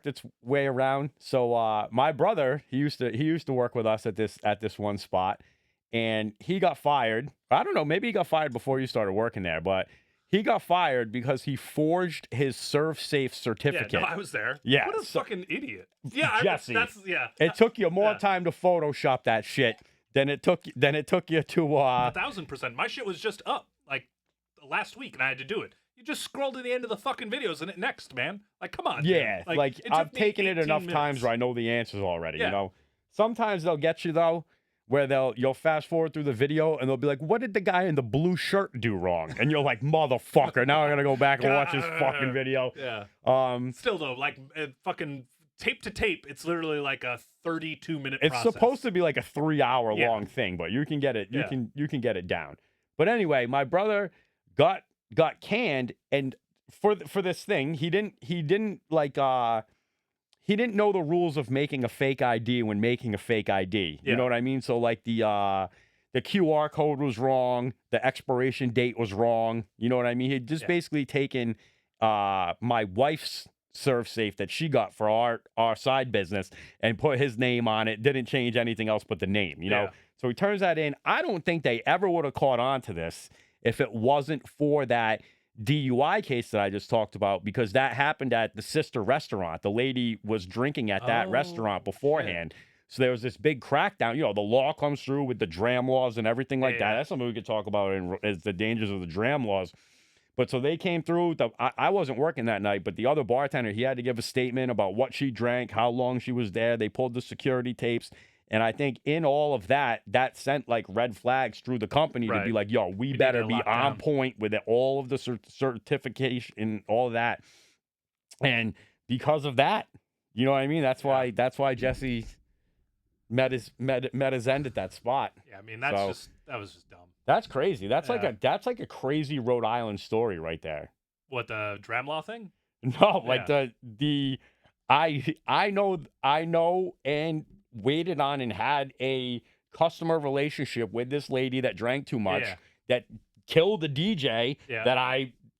its way around. So my brother, he used to work with us at this one spot, and he got fired. I don't know. Maybe he got fired before you started working there, but he got fired because he forged his ServSafe certificate. Yeah, no, I was there. Yeah, what a fucking idiot. Yeah, Jesse. Yeah. It took you more time to Photoshop that shit than it took you to 1,000%. My shit was just up like last week, and I had to do it. You just scroll to the end of the fucking videos and it next, man. Like, come on. Yeah, man. like it I've took me taken it 18 enough minutes. times where I know the answers already. Yeah. You know, sometimes they'll get you though, where you'll fast forward through the video and they'll be like, "What did the guy in the blue shirt do wrong?" And you're like, "Motherfucker!" Now I'm gonna go back and watch this fucking video. Yeah. Still though, like fucking tape to tape, it's literally like a 32-minute. It's supposed to be like a 3-hour long thing, but you can get it. You can get it down. But anyway, my brother got canned, and for this thing, he didn't know the rules of making a fake ID when making a fake ID. You know what I mean? So like the QR code was wrong, the expiration date was wrong. You know what I mean? He'd just basically taken my wife's ServSafe that she got for our side business and put his name on it. Didn't change anything else but the name. You know? So he turns that in. I don't think they ever would have caught on to this if it wasn't for that DUI case that I just talked about, because that happened at the sister restaurant. The lady was drinking at that restaurant beforehand. Shit. So there was this big crackdown. You know, the law comes through with the dram laws and everything like that. That's something we could talk about as the dangers of the dram laws. But so they came through. I wasn't working that night, but the other bartender, he had to give a statement about what she drank, how long she was there. They pulled the security tapes. And I think in all of that sent like red flags through the company to be like, yo, we better be on point with all of the certification and all of that. And because of that, you know what I mean? That's why Jesse met his end at that spot. Yeah, I mean that was just dumb. That's crazy. That's like a crazy Rhode Island story right there. What, the dram law thing? No, like I know and waited on and had a customer relationship with this lady that drank too much, that killed the DJ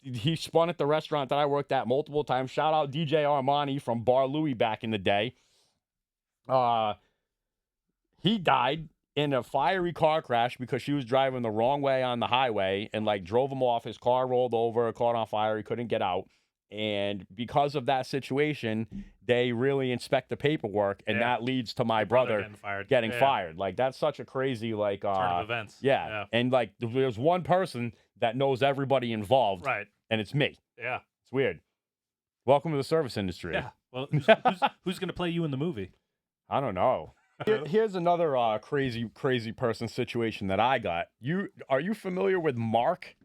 he spun at the restaurant that I worked at multiple times. Shout out DJ Armani from Bar Louie back in the day. He died in a fiery car crash because she was driving the wrong way on the highway and like drove him off. His car rolled over, caught on fire. He couldn't get out. And because of that situation, they really inspect the paperwork, and that leads to my brother getting fired. Like, that's such a crazy, like, turn of events. Yeah. And, like, there's one person that knows everybody involved. Right. And it's me. Yeah. It's weird. Welcome to the service industry. Yeah. Well, who's going to play you in the movie? I don't know. Here's another crazy person situation that I got. Are you familiar with Mark?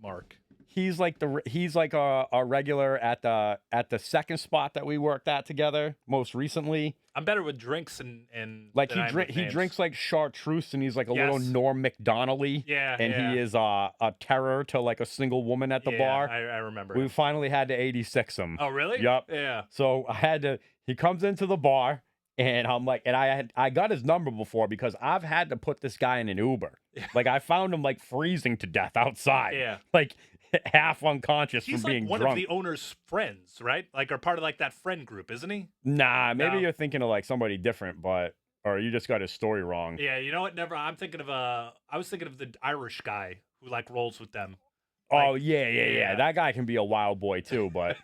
Mark. He's like a regular at the second spot that we worked at together most recently. I'm better with drinks and like he drinks like chartreuse, and he's like a little Norm Macdonald-y. Yeah, and he is a terror to like a single woman at the bar. I remember. We finally had to 86 him. Oh really? Yep. Yeah. So he comes into the bar, and I'm like, and I got his number before because I've had to put this guy in an Uber. Like I found him like freezing to death outside. Yeah. Like half unconscious He's from being like one drunk. of the owner's friends, right? Like, or part of like that friend group, isn't he? Nah, maybe you're thinking of like somebody different, or you just got his story wrong. Yeah, you know what? Never. I was thinking of the Irish guy who like rolls with them. Oh yeah. That guy can be a wild boy too, but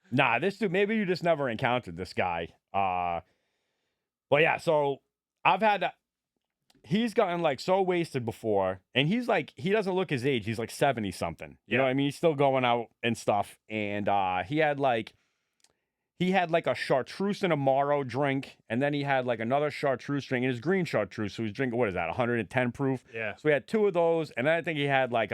nah, this dude. Maybe you just never encountered this guy. But yeah, so I've had to. He's gotten like so wasted before, and he's like, he doesn't look his age. He's like 70 something. You know what I mean? He's still going out and stuff. And he had like a chartreuse and amaro drink, and then he had like another chartreuse drink, and his green chartreuse. So he was drinking, what is that, 110 proof? Yeah. So he had two of those, and then I think he had like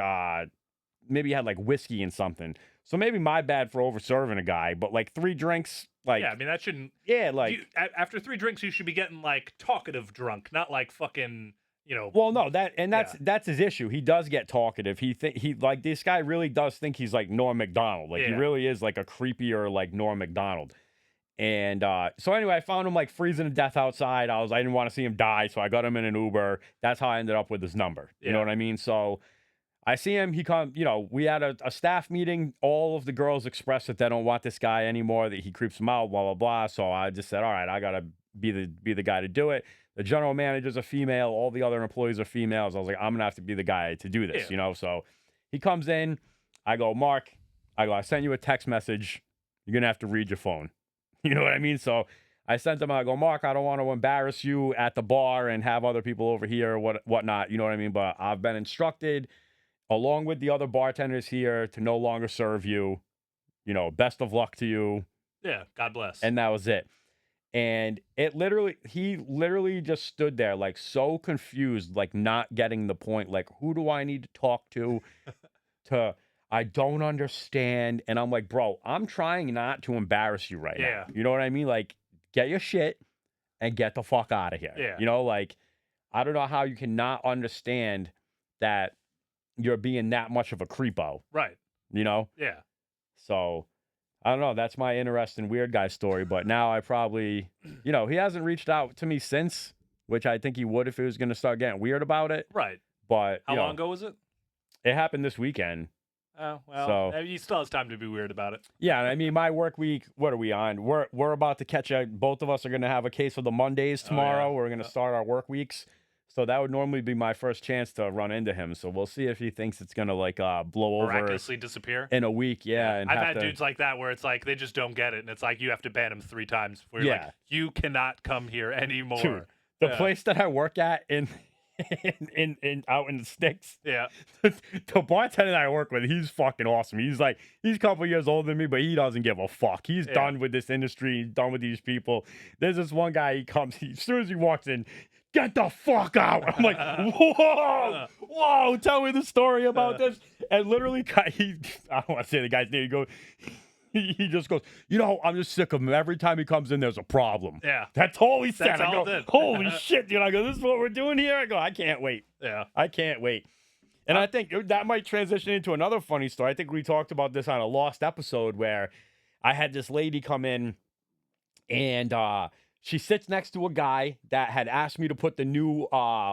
maybe he had like whiskey and something. So maybe my bad for over serving a guy, but like 3 drinks. Like, yeah, I mean that shouldn't. Yeah, like after 3 drinks, you should be getting like talkative drunk, not like fucking Well, no, that's Yeah. that's his issue. He does get talkative. He like this guy really does think he's like Norm Macdonald. Like he Yeah. really is like a creepier like Norm Macdonald. And so anyway, I found him like freezing to death outside. I didn't want to see him die, so I got him in an Uber. That's how I ended up with his number. You know Yeah. what I mean? So I see him. He come. We had a staff meeting. All of the girls expressed that they don't want this guy anymore. That he creeps them out. Blah blah blah. So I just said, all right, I gotta be the guy to do it. The general manager's a female. All the other employees are females. I was like, I'm gonna have to be the guy to do this. Yeah. So he comes in. I go, Mark. I sent you a text message. You're gonna have to read your phone. You know what I mean? So I sent him. I go, Mark, I don't want to embarrass you at the bar and have other people over here, whatnot. You know what I mean? But I've been instructed, along with the other bartenders here, to no longer serve you. Best of luck to you. Yeah. God bless. And that was it. And he literally just stood there like so confused, like not getting the point. Like, who do I need to talk to? I don't understand. And I'm like, bro, I'm trying not to embarrass you right now. You know what I mean? Like, get your shit and get the fuck out of here. Yeah. Like, I don't know how you cannot understand that you're being that much of a creepo. Right. Yeah. So, I don't know. That's my interesting weird guy story. But now I probably, he hasn't reached out to me since, which I think he would if he was going to start getting weird about it. Right. But how long ago was it? It happened this weekend. Oh, well, he still has time to be weird about it. Yeah, I mean, my work week, what are we on? We're about to catch both of us are going to have a case of the Mondays tomorrow. We're going to start our work weeks. So that would normally be my first chance to run into him. So we'll see if he thinks it's going to like blow over. Miraculously disappear? In a week, yeah. And I've had dudes like that where it's like they just don't get it. And it's like you have to ban him 3 times. Where you're like, you cannot come here anymore. Dude, the place that I work at in out in the sticks. Yeah. The bartender that I work with, he's fucking awesome. He's a couple years older than me, but he doesn't give a fuck. He's done with this industry. He's done with these people. There's this one guy, as soon as he walks in, get the fuck out. I'm like, whoa, tell me the story about this. And literally, I don't want to say the guy's name. He just goes, I'm just sick of him. Every time he comes in, there's a problem. Yeah. That's all he said. That's I go, holy shit, dude. I go, this is what we're doing here? I go, I can't wait. Yeah. I can't wait. And I think that might transition into another funny story. I think we talked about this on a lost episode where I had this lady come in and she sits next to a guy that had asked me to put the new,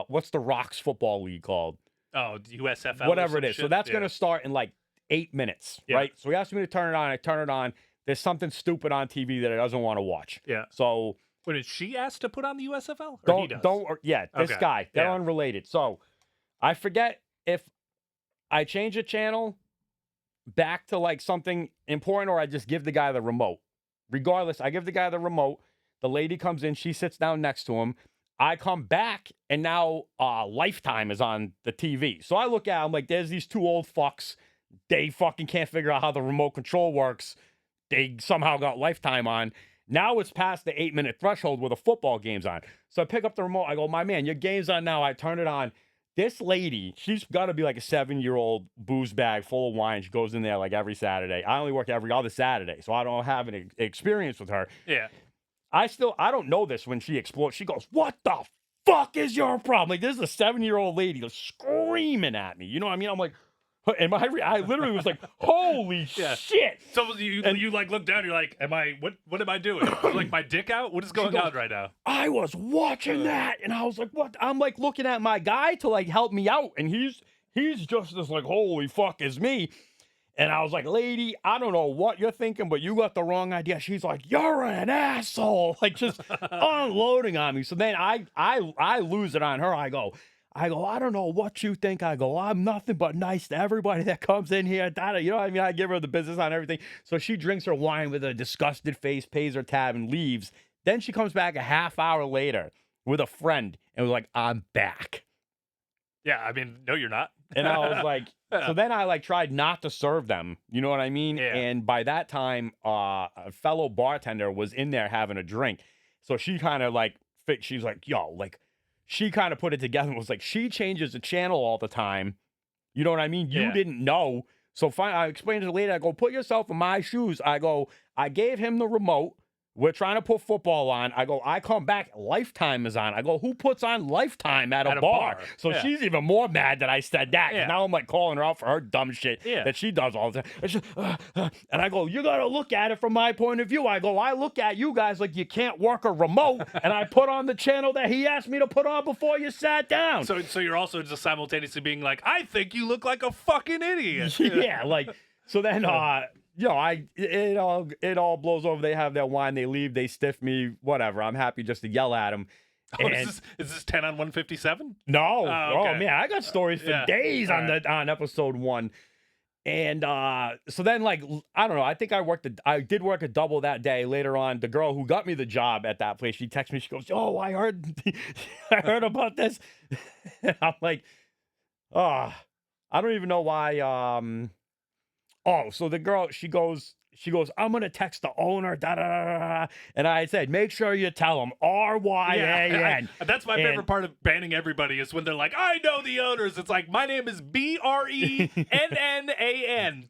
what's the Rocks football league called? Oh, USFL. Whatever it is. Shit? So that's going to start in like 8 minutes, right? So he asked me to turn it on. I turn it on. There's something stupid on TV that I doesn't want to watch. Yeah. So. What, did she ask to put on the USFL? Or this guy. They're unrelated. So I forget if I change the channel back to like something important or I just give the guy the remote. Regardless, I give the guy the remote. The lady comes in. She sits down next to him. I come back, and now Lifetime is on the TV. So I look at him like, there's these 2 old fucks. They fucking can't figure out how the remote control works. They somehow got Lifetime on. Now it's past the 8-minute threshold where the football game's on. So I pick up the remote. I go, my man, your game's on now. I turn it on. This lady, she's got to be like a 7-year-old booze bag full of wine. She goes in there like every Saturday. I only work every other Saturday, so I don't have an experience with her. Yeah. I don't know this when she explodes. She goes, what the fuck is your problem? Like, this is a 7-year-old lady screaming at me. You know what I mean? I'm like, and I literally was like, holy shit. So you like look down, you're like, what am I doing? Is like my dick out? What is going on right now? I was watching that and I was like, what? I'm like looking at my guy to like help me out. And he's just as like, holy fuck is me. And I was like, lady, I don't know what you're thinking, but you got the wrong idea. She's like, you're an asshole. Like just unloading on me. So then I lose it on her. I go, I don't know what you think. I go, I'm nothing but nice to everybody that comes in here. You know what I mean? I give her the business on everything. So she drinks her wine with a disgusted face, pays her tab, and leaves. Then she comes back a half hour later with a friend and was like, I'm back. Yeah, I mean, no, you're not. And I was like, so then I like tried not to serve them. You know what I mean? Yeah. And by that time, a fellow bartender was in there having a drink. So she kind of like, she's like, yo, like, she kind of put it together and was like, she changes the channel all the time. You know what I mean? You didn't know. So I explained to the lady, I go, put yourself in my shoes. I go, I gave him the remote. We're trying to put football on. I go, I come back, Lifetime is on. I go, who puts on Lifetime at a bar? So Yeah. she's even more mad that I said that. 'Cause Yeah. now I'm like calling her out for her dumb shit Yeah. that she does all the time. And I go, you got to look at it from my point of view. I go, I look at you guys like you can't work a remote. And I put on the channel that he asked me to put on before you sat down. So you're also just simultaneously being like, I think you look like a fucking idiot. Yeah, like, so then, you know, it all blows over. They have their wine, they leave, they stiff me, whatever. I'm happy just to yell at them. Oh, is this 10 on 157? No, okay. Oh man, I got stories for days on on episode 1. And so then, like, I don't know. I think I did work a double that day. Later on, the girl who got me the job at that place, she texts me. She goes, "Oh, I heard about this." And I'm like, oh, I don't even know why. Oh, so the girl, she goes, I'm gonna text the owner, da da da da. And I said, make sure you tell him RYAN. That's my favorite part of banning everybody is when they're like, I know the owners. It's like, my name is BRENNAN.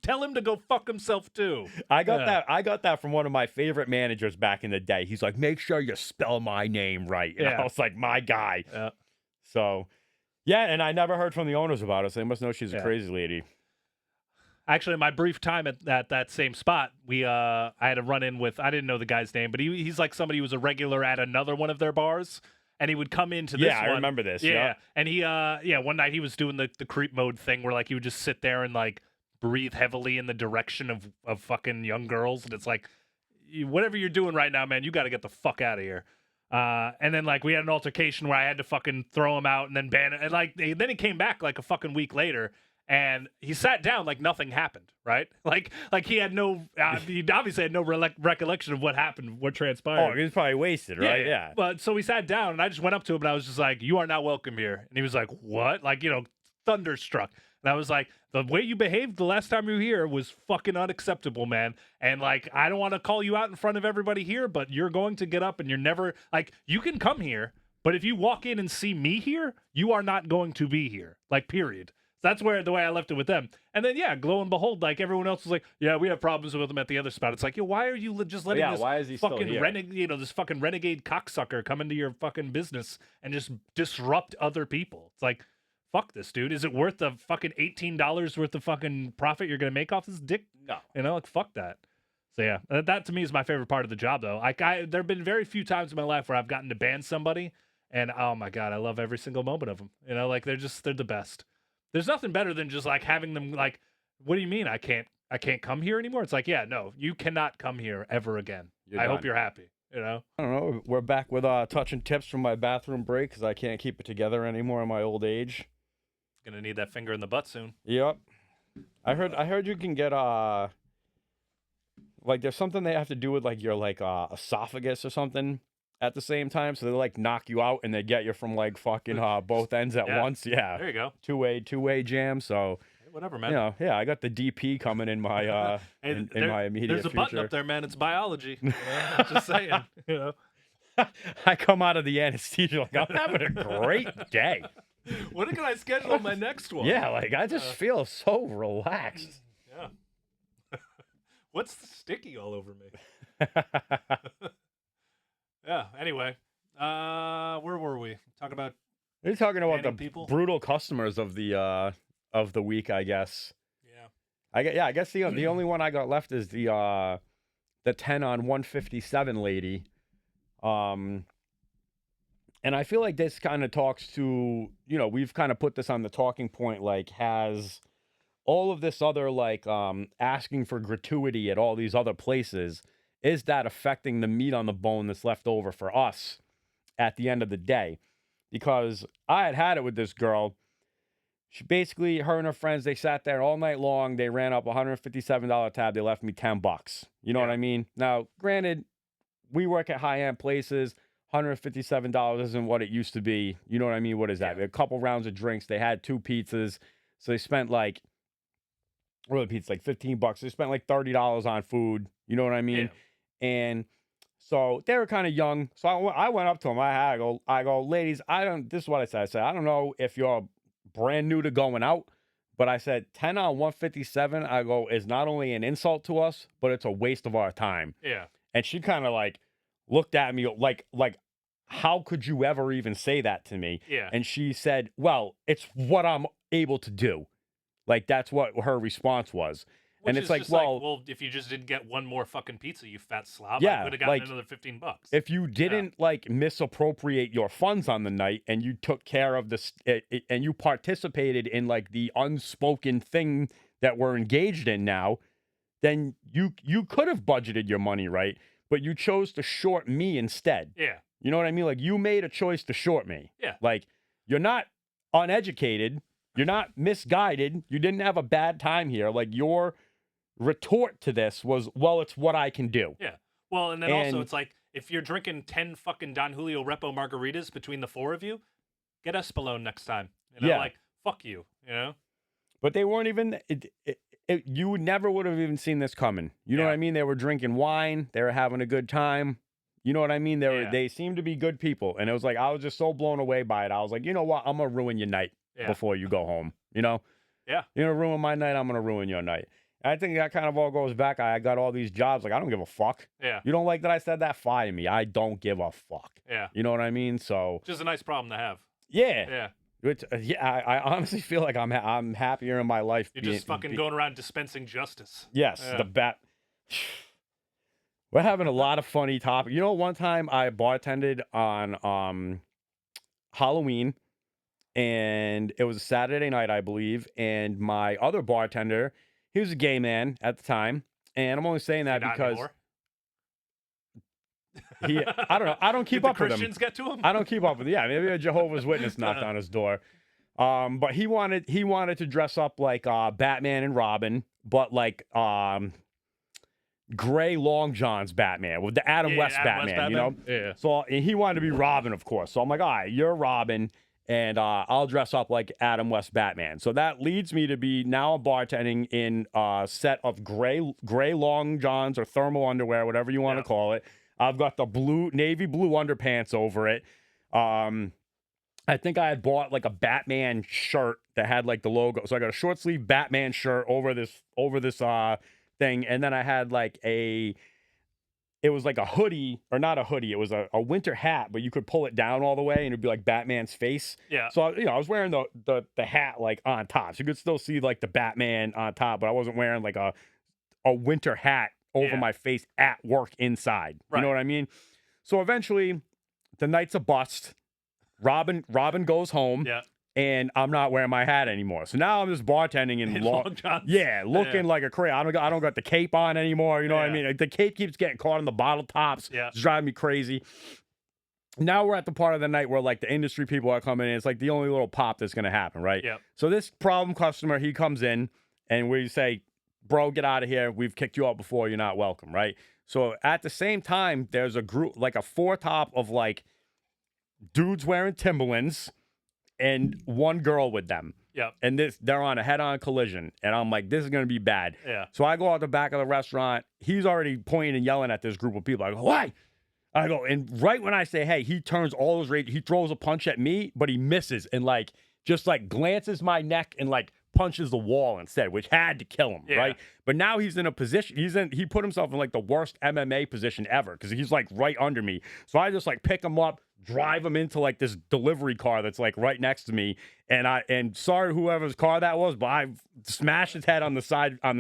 Tell him to go fuck himself too. I got that from one of my favorite managers back in the day. He's like, make sure you spell my name right. And I was like, my guy. Yeah. So, yeah, and I never heard from the owners about it. So they must know she's a crazy lady. Actually, my brief time at that same spot, I had a run in with, I didn't know the guy's name, but he's like somebody who was a regular at another one of their bars, and he would come into this one. Yeah, I remember this. Yeah. And he one night he was doing the creep mode thing where like he would just sit there and like breathe heavily in the direction of fucking young girls, and it's like, whatever you're doing right now, man, you got to get the fuck out of here. And then like we had an altercation where I had to fucking throw him out and then ban it, and like then he came back like a fucking week later. And he sat down like nothing happened, right? Like he had no, he obviously had no recollection of what happened, what transpired. Oh, he was probably wasted, right? Yeah. But so we sat down, and I just went up to him, and I was just like, "You are not welcome here." And he was like, "What?" Like, thunderstruck. And I was like, "The way you behaved the last time you were here was fucking unacceptable, man. And like, I don't want to call you out in front of everybody here, but you're going to get up, and you're never like, you can come here, but if you walk in and see me here, you are not going to be here. Like, period." That's the way I left it with them. And then, yeah, lo and behold, like everyone else was like, yeah, we have problems with him at the other spot. It's like, yo, why are you just letting this why is he fucking still here? this fucking renegade cocksucker come into your fucking business and just disrupt other people? It's like, fuck this, dude. Is it worth the fucking $18 worth of fucking profit you're going to make off this dick? No. Like, fuck that. So, yeah, that to me is my favorite part of the job, though. Like, there have been very few times in my life where I've gotten to ban somebody, and oh my God, I love every single moment of them. Like, they're the best. There's nothing better than just like having them like, what do you mean I can't come here anymore? It's like, yeah, no, you cannot come here ever again. I hope you're happy. I don't know. We're back with touching tips from my bathroom break because I can't keep it together anymore in my old age. Gonna need that finger in the butt soon. Yep. I heard you can get like there's something they have to do with like your like esophagus or something at the same time, so they like knock you out and they get you from like fucking both ends at once. Yeah, there you go. Two-way jam. So whatever, man. Yeah, I got the DP coming in my in my immediate there's a future. button up there, man. It's biology. Just saying. I come out of the anesthesia like I'm having a great day. When can I schedule my next one? Yeah, like I just feel so relaxed. Yeah. What's sticky all over me? Yeah. Anyway, where were we? Talking about. You're talking about the people? Brutal customers of the week, I guess. Yeah. I guess the only one I got left is the 10 on 157 lady. And I feel like this kind of talks to, we've kind of put this on the talking point, like has all of this other like asking for gratuity at all these other places. Is that affecting the meat on the bone that's left over for us at the end of the day? Because I had it with this girl. She basically, her and her friends, they sat there all night long. They ran up $157 tab. They left me $10. You know what I mean? Now, granted, we work at high-end places. $157 isn't what it used to be. You know what I mean? What is that? A couple rounds of drinks. They had 2 pizzas. So they spent like, what are the pizzas? Like $15. They spent like $30 on food. You know what I mean? Yeah. And so they were kind of young. So I went up to them. I go, ladies, this is what I said. I said, I don't know if you're brand new to going out, but I said 10 on 157, is not only an insult to us, but it's a waste of our time. Yeah. And she kind of like looked at me like, how could you ever even say that to me? Yeah. And she said, well, it's what I'm able to do. Like, that's what her response was. Which And it's is like, just well, like, well, if you just didn't get one more fucking pizza, you fat slob, I yeah, would have gotten like, another $15. if you didn't like misappropriate your funds on the night and you took care of this and you participated in like the unspoken thing that we're engaged in now, then you could have budgeted your money right, but you chose to short me instead. Yeah. You know what I mean? Like, you made a choice to short me. Yeah. Like, you're not uneducated, you're not misguided, you didn't have a bad time here. Like, your retort to this was, well, it's what I can do. Yeah. Well, and then also And- it's like, if you're drinking 10 fucking Don Julio Repo margaritas between the four of you, get Espolone next time. You know, Yeah. like, fuck you, you know? But they weren't even. You never would have even seen this coming. You know Yeah. what I mean? They were drinking wine. They were having a good time. You know what I mean? Yeah. They seemed to be good people, and it was like I was just so blown away by it. I was like, you know what? I'm gonna ruin your night Yeah. before you go home. You know? Yeah. You're gonna ruin my night. I'm gonna ruin your night. And I think that kind of all goes back. I got all these jobs. Like, I don't give a fuck. Yeah. You don't like that I said that? Fire me. I don't give a fuck. Yeah. You know what I mean? So Just a nice problem to have. yeah. Yeah. Which, I honestly feel like I'm happier in my life. You're just fucking going around dispensing justice. Yes, Yeah. the bat. We're having a lot of funny topics. You know, one time I bartended on Halloween, and it was a Saturday night, I believe. And my other bartender, he was a gay man at the time, and I'm only saying that Not because anymore. I don't know. I don't keep Did up the with him. Christians get to him? I don't keep up with. Yeah, maybe a Jehovah's Witness knocked on his door. But he wanted to dress up like Batman and Robin, but like gray long johns Batman with the Adam West Batman, you know? Yeah. So and he wanted to be Robin, of course. So I'm like, all right, you're Robin, and I'll dress up like Adam West Batman. So that leads me to be now bartending in a set of gray long johns or thermal underwear, whatever you want to call it. I've got the navy blue underpants over it. I think I had bought like a Batman shirt that had like the logo. So I got a short sleeve Batman shirt over this thing, and then I had like it was like a hoodie, or not a hoodie. It was a winter hat, but you could pull it down all the way and it'd be like Batman's face. Yeah. So I was wearing the hat like on top, so you could still see like the Batman on top, but I wasn't wearing like a winter hat over my face at work inside. Right. You know what I mean? So eventually, the night's a bust. Robin goes home. Yeah. And I'm not wearing my hat anymore. So now I'm just bartending in long johns. Yeah, looking like a crazy. I don't got the cape on anymore. You know what I Yeah. mean? Like, the cape keeps getting caught in the bottle tops. Yeah. It's driving me crazy. Now we're at the part of the night where like the industry people are coming in. It's like the only little pop that's gonna happen, right? Yeah. So this problem customer, he comes in and we say, bro, get out of here. We've kicked you out before. You're not welcome, right? So at the same time, there's a group, like a four top of like dudes wearing Timberlands and one girl with them. Yeah. And they're on a head-on collision. And I'm like, this is going to be bad. Yeah. So I go out the back of the restaurant. He's already pointing and yelling at this group of people. I go, why? I go, and right when I say, hey, he turns all his rage. He throws a punch at me, but he misses and like just like glances my neck and like punches the wall instead, which had to kill him, right? But now he's in a position. He put himself in like the worst MMA position ever because he's like right under me. So I just like pick him up, drive him into like this delivery car that's like right next to me, and sorry whoever's car that was, but I smashed his head on the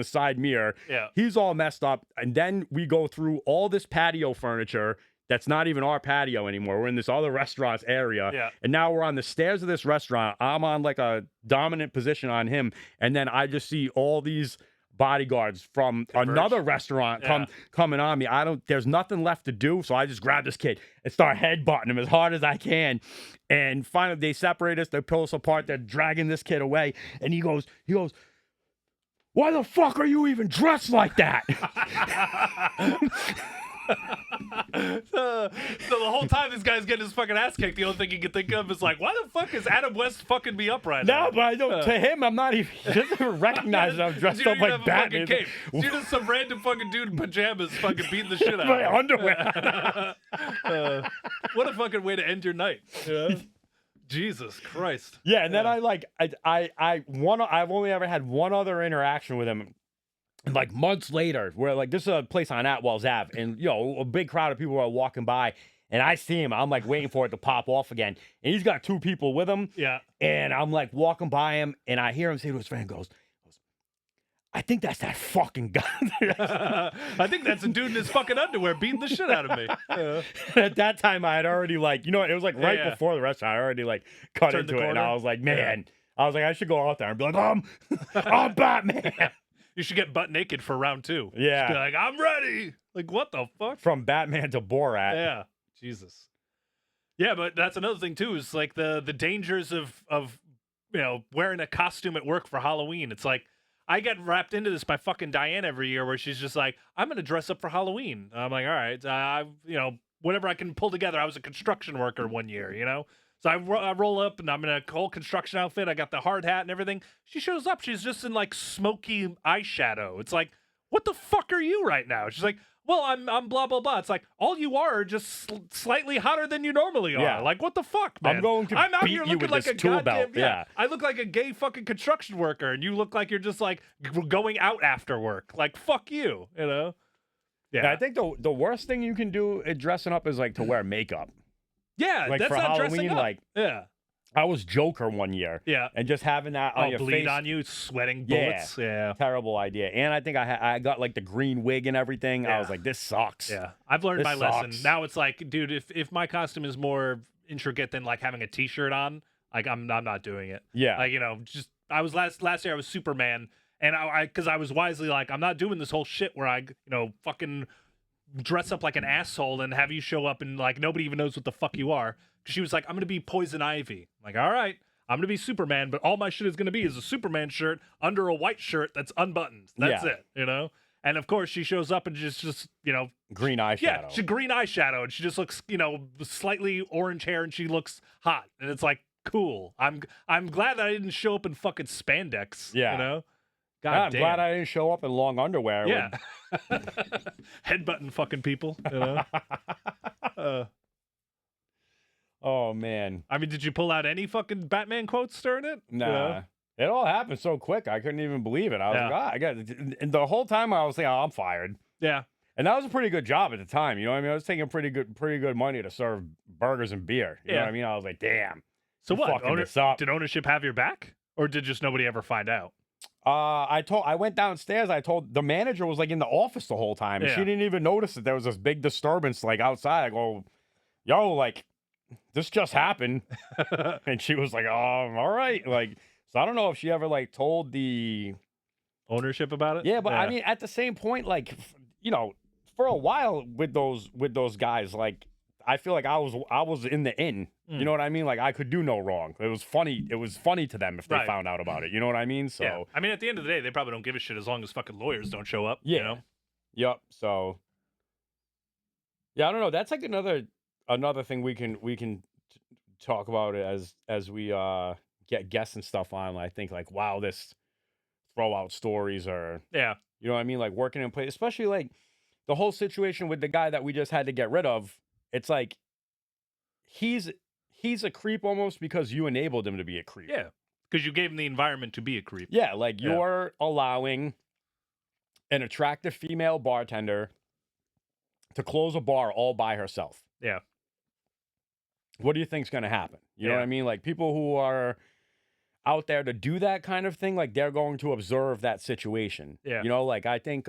side mirror. Yeah. He's all messed up, and then we go through all this patio furniture that's not even our patio anymore. We're in this other restaurant's area, Yeah. and now we're on the stairs of this restaurant. I'm on like a dominant position on him, and then I just see all these bodyguards from another restaurant coming on me. There's nothing left to do, so I just grab this kid and start headbutting him as hard as I can. And finally they separate us, they pull us apart, they're dragging this kid away, and he goes, why the fuck are you even dressed like that? So the whole time this guy's getting his fucking ass kicked, the only thing he can think of is like, why the fuck is Adam West fucking me up right now? No, but I don't. To him, I'm not even. He doesn't even recognize that I'm dressed up like Batman. Cape. You're just some random fucking dude in pajamas fucking beating the shit out My of him. underwear. What a fucking way to end your night. Yeah. Jesus Christ. Yeah, and then I've only ever had one other interaction with him. And like months later, where like this is a place on Atwell's Ave, and you know, a big crowd of people are walking by, and I see him. I'm like waiting for it to pop off again, and he's got 2 people with him. Yeah. And I'm like walking by him, and I hear him say to his friend, goes, "I think that's that fucking guy." I think that's a dude in his fucking underwear beating the shit out of me. At that time, I had already like, you know, it was like right before the restaurant. I already like cut Turned the into it, and I corner? was like, man, I was like, I should go out there and be like, I'm Batman. You should get butt naked for round 2. Yeah. Just be like, I'm ready. Like, what the fuck? From Batman to Borat. Yeah. Jesus. Yeah, but that's another thing too, is like the dangers of you know, wearing a costume at work for Halloween. It's like I get wrapped into this by fucking Diane every year, where she's just like, I'm gonna dress up for Halloween. And I'm like, all right, you know, whatever I can pull together. I was a construction worker one year, you know. So I roll up and I'm in a whole construction outfit. I got the hard hat and everything. She shows up. She's just in like smoky eyeshadow. It's like, what the fuck are you right now? She's like, well, I'm blah, blah, blah. It's like, all you are just slightly hotter than you normally are. Yeah. Like, what the fuck, man? I'm going to I'm out beat here you looking with like this a tool goddamn, belt. Yeah. I look like a gay fucking construction worker, and you look like you're just like going out after work. Like, fuck you, you know? Yeah. I think the worst thing you can do at dressing up is like to wear makeup. Yeah, Like that's for not dressing Halloween, up. like Yeah. I was Joker one year. Yeah. And just having that on your bleed face. on you, sweating bullets. Yeah. Terrible idea. And I think I got like the green wig and everything. I was like, this sucks. Yeah. I've learned This my lesson. sucks. Now it's like, dude, if my costume is more intricate than like having a t-shirt on, like I'm not doing it. Yeah. Like, you know, just I was last year I was Superman, and I because I was wisely like, I'm not doing this whole shit where I, you know, fucking dress up like an asshole and have you show up and like nobody even knows what the fuck you are. She was like, I'm gonna be Poison Ivy. I'm like, all right, I'm gonna be Superman, but all my shit is gonna be is a Superman shirt under a white shirt that's unbuttoned. That's it, you know. And of course, she shows up and just you know, green eyeshadow. yeah, she green eyeshadow, and she just looks, you know, slightly orange hair, and she looks hot, and it's like cool. I'm glad that I didn't show up in fucking spandex. Yeah. You know. God I'm glad I didn't show up in long underwear. Yeah. Headbutting fucking people. You know? Oh man. I mean, did you pull out any fucking Batman quotes during it? Nah. You know? It all happened so quick. I couldn't even believe it. I was like, I got it. And the whole time I was thinking, I'm fired. Yeah. And that was a pretty good job at the time. You know what I mean? I was taking pretty good money to serve burgers and beer. You know what I mean? I was like, damn. So what? This up. Did ownership have your back? Or did just nobody ever find out? I went downstairs. I told the manager was like in the office the whole time. And she didn't even notice that there was this big disturbance like outside. I go, yo, like, this just happened. And she was like, oh, all right. Like, so I don't know if she ever like told the ownership about it. Yeah, but I mean, at the same point, like, you know, for a while with those guys, like, I feel like I was in the in. You know what I mean? Like, I could do no wrong. It was funny. It was funny to them if they found out about it. You know what I mean? So yeah. I mean, at the end of the day, they probably don't give a shit as long as fucking lawyers don't show up. Yeah. You know? Yep. So yeah, I don't know. That's like another thing we can talk about as we get guests and stuff on. I think like, wow, this throw out stories or you know what I mean? Like working in place, especially like the whole situation with the guy that we just had to get rid of. It's like he's a creep almost because you enabled him to be a creep. Yeah, because you gave him the environment to be a creep. Yeah, like you're allowing an attractive female bartender to close a bar all by herself. Yeah. What do you think's going to happen? You know what I mean? Like people who are out there to do that kind of thing, like they're going to observe that situation. Yeah. You know, like I think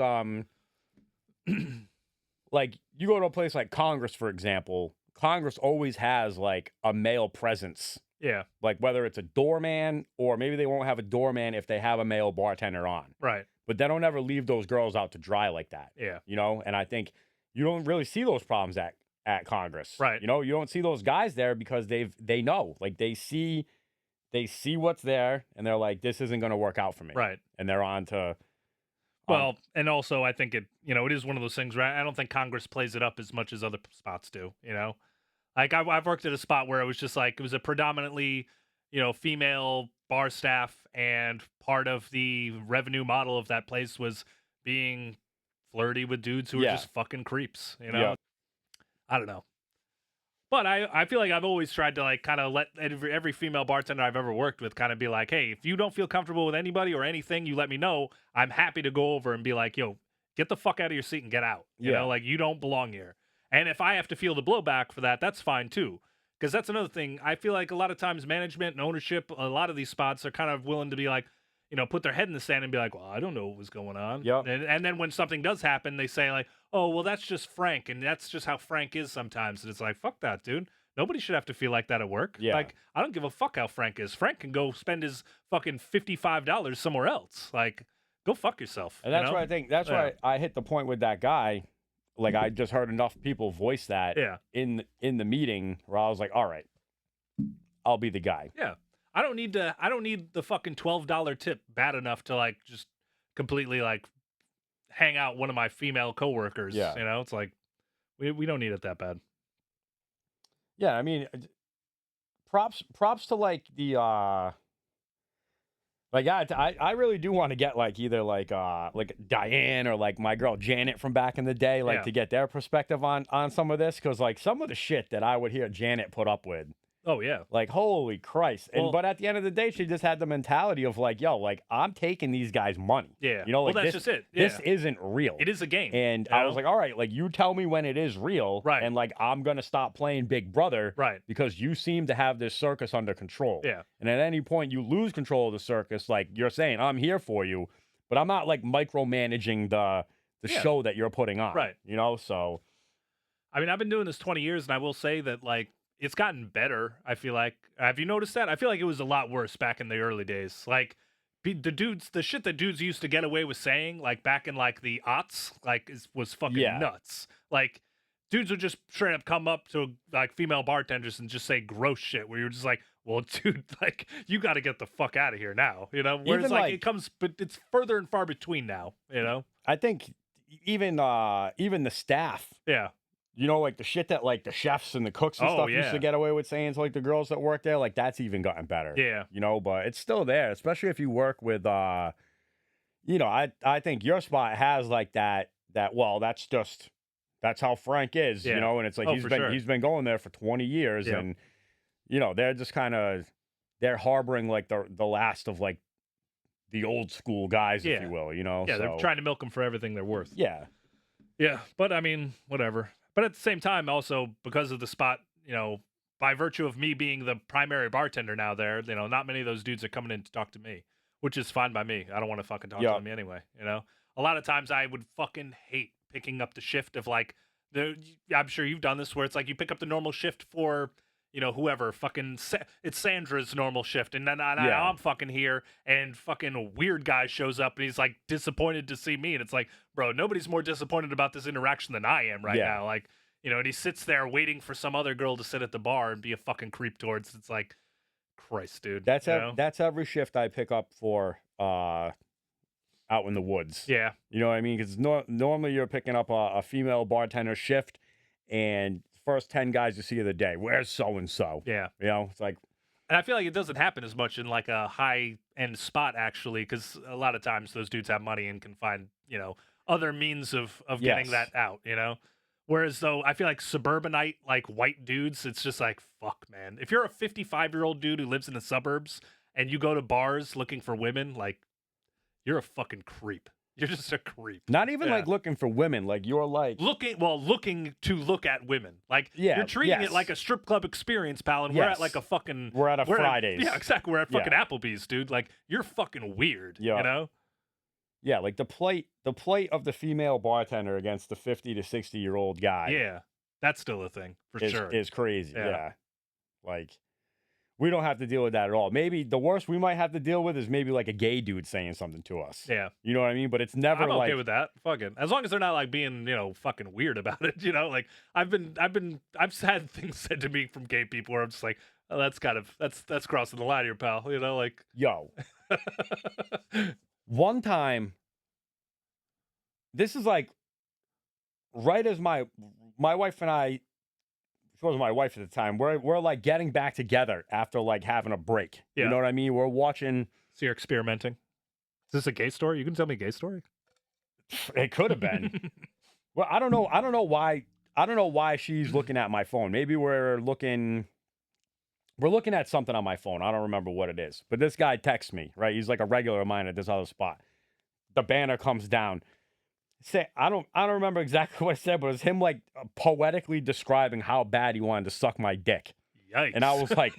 like you go to a place like Congress, for example, Congress always has like a male presence. Yeah. Like whether it's a doorman or maybe they won't have a doorman if they have a male bartender on. Right. But they don't ever leave those girls out to dry like that. Yeah. You know, and I think you don't really see those problems at Congress. Right. You know, you don't see those guys there because they know. Like they see what's there and they're like, this isn't gonna work out for me. Right. And they're on to well, and also I think it is one of those things where I don't think Congress plays it up as much as other spots do, you know? Like I've worked at a spot where it was just like, it was a predominantly, you know, female bar staff, and part of the revenue model of that place was being flirty with dudes who were just fucking creeps, you know? Yeah. I don't know. But I feel like I've always tried to like kind of let every female bartender I've ever worked with kind of be like, hey, if you don't feel comfortable with anybody or anything, you let me know. I'm happy to go over and be like, yo, get the fuck out of your seat and get out. You know, Yeah. like you don't belong here. And if I have to feel the blowback for that, that's fine too. Because that's another thing. I feel like a lot of times management and ownership, a lot of these spots are kind of willing to be like, put their head in the sand and be like, well, I don't know what was going on. Yep. And then when something does happen, they say like, oh, well, that's just Frank. And that's just how Frank is sometimes. And it's like, fuck that, dude. Nobody should have to feel like that at work. Yeah. Like, I don't give a fuck how Frank is. Frank can go spend his fucking $55 somewhere else. Like, go fuck yourself. And that's why I think why I hit the point with that guy. Like I just heard enough people voice that in the meeting where I was like, all right, I'll be the guy. Yeah. I don't need the fucking $12 tip bad enough to like just completely like hang out one of my female coworkers. Yeah. It's like we don't need it that bad. Yeah, I mean, props to like the like I really do want to get like either like Diane or like my girl Janet from back in the day, like to get their perspective on some of this, because like some of the shit that I would hear Janet put up with. Oh yeah. Like holy Christ. But at the end of the day, she just had the mentality of like, yo, like I'm taking these guys' money. Yeah. Like that's just it. Yeah. This isn't real. It is a game. And I was like, all right, like you tell me when it is real. Right. And like I'm gonna stop playing Big Brother. Right. Because you seem to have this circus under control. Yeah. And at any point you lose control of the circus, like you're saying, I'm here for you, but I'm not like micromanaging the show that you're putting on. Right. So I mean, I've been doing this 20 years and I will say that like it's gotten better, I feel like. Have you noticed that? I feel like it was a lot worse back in the early days. Like, the shit that dudes used to get away with saying, like, back in, like, the aughts, like, was fucking nuts. Like, dudes would just straight up come up to, like, female bartenders and just say gross shit where you're just like, well, dude, like, you got to get the fuck out of here now, Whereas, like, it comes, but it's further and far between now, I think even the staff. Yeah. Like the shit that like the chefs and the cooks and stuff used to get away with saying to like the girls that work there, like that's even gotten better. Yeah. But it's still there, especially if you work with I think your spot has like that well, that's how Frank is, and it's like he's been going there for 20 years and they're just kind of they're harboring like the last of like the old school guys, if you will, Yeah, they're trying to milk them for everything they're worth. Yeah. Yeah, but I mean, whatever. But at the same time, also, because of the spot, by virtue of me being the primary bartender now there, not many of those dudes are coming in to talk to me, which is fine by me. I don't want to fucking talk to them anyway, A lot of times I would fucking hate picking up the shift of, like, I'm sure you've done this, where it's like you pick up the normal shift for, whoever, fucking, it's Sandra's normal shift, and then I'm fucking here, and fucking weird guy shows up, and he's, like, disappointed to see me, and it's like, bro, nobody's more disappointed about this interaction than I am right now, like, and he sits there waiting for some other girl to sit at the bar and be a fucking creep towards, it's like, Christ, dude. That's every shift I pick up for, out in the woods. Yeah. You know what I mean? Because normally you're picking up a female bartender shift, and first 10 guys you see of the day, where's so-and-so? Yeah. It's like... And I feel like it doesn't happen as much in like a high-end spot, actually, because a lot of times those dudes have money and can find, other means of getting that out, Whereas, though, I feel like suburbanite, like, white dudes, it's just like, fuck, man. If you're a 55-year-old dude who lives in the suburbs and you go to bars looking for women, like, you're a fucking creep. You're just a creep. Not even like looking for women. Like you're like looking to look at women. Like you're treating it like a strip club experience, pal. And we're at like a fucking Fridays. Yeah, exactly. We're at fucking Applebee's, dude. Like you're fucking weird. Yeah. Yeah, like the plate of the female bartender against the 50 to 60-year-old guy. Yeah, that's still a thing for sure. Is crazy. Yeah. Like. We don't have to deal with that at all. Maybe the worst we might have to deal with is maybe like a gay dude saying something to us. Yeah. You know what I mean? But it's never I'm like... okay with that. Fucking. As long as they're not like being, fucking weird about it, Like I've had things said to me from gay people where I'm just like, oh, that's crossing the line here, pal. Like... Yo. One time, this is like right as my wife and I... She wasn't my wife at the time. We're like getting back together after like having a break. Yeah. You know what I mean? We're watching. So you're experimenting. Is this a gay story? You can tell me a gay story. It could have been. Well, I don't know. I don't know why I don't know why she's looking at my phone. Maybe we're looking at something on my phone. I don't remember what it is. But this guy texts me, right? He's like a regular of mine at this other spot. The banner comes down. I don't remember exactly what I said, but it was him like poetically describing how bad he wanted to suck my dick. Yikes! And I was like,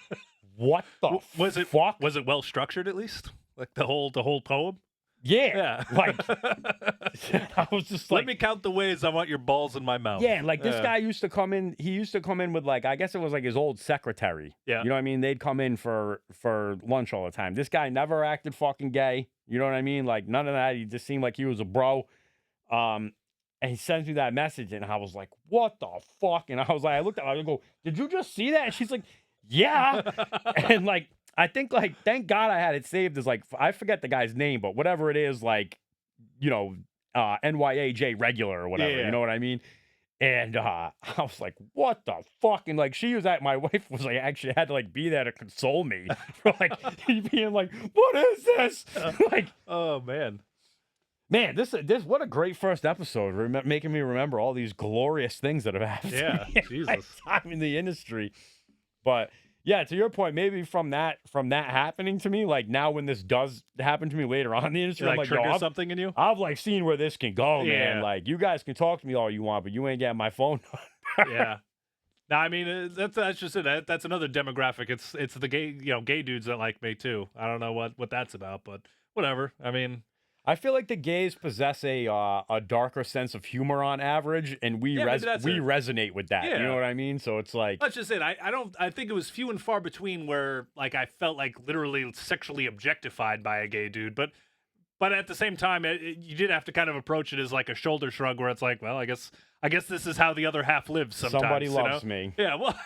"What the was it? fuck?" Was it well structured at least? Like the whole poem? Yeah. Like I was just like, let me count the ways I want your balls in my mouth. yeah, like this guy used to come in. He used to come in with like, I guess it was like his old secretary. Yeah. You know what I mean? They'd come in for lunch all the time. This guy never acted fucking gay. You know what I mean? Like none of that. He just seemed like he was a bro. And he sends me that message, and I was like, "What the fuck?" And I was like, I looked at her, I go, "Did you just see that?" And she's like, "Yeah." And like, I think like, thank God I had it saved as like, I forget the guy's name, but whatever it is, like, you know, NYAJ regular or whatever. Yeah. You know what I mean? And I was like, "What the fuck?" And like, my wife was like, actually had to like be there to console me for like being like, "What is this?" Like, oh man. Man, this what a great first episode, making me remember all these glorious things that have happened. Yeah, to me in Jesus. my time in the industry. But yeah, to your point, maybe from that happening to me, like now when this does happen to me later on in the industry, I'm like, trigger yo, something in you. I've like seen where this can go, man. Yeah. Like you guys can talk to me all you want, but you ain't getting my phone. Yeah. No, I mean that's just it. That's another demographic. It's the gay dudes that like me too. I don't know what that's about, but whatever. I mean, I feel like the gays possess a darker sense of humor on average, and we Yeah, maybe that's it. resonate with that. You Yeah. know what I mean? So it's like, that's just it. I think it was few and far between where like I felt like literally sexually objectified by a gay dude, but at the same time, you did have to kind of approach it as like a shoulder shrug, where it's like, well, I guess this is how the other half lives. Sometimes somebody you loves know? me. Yeah, well,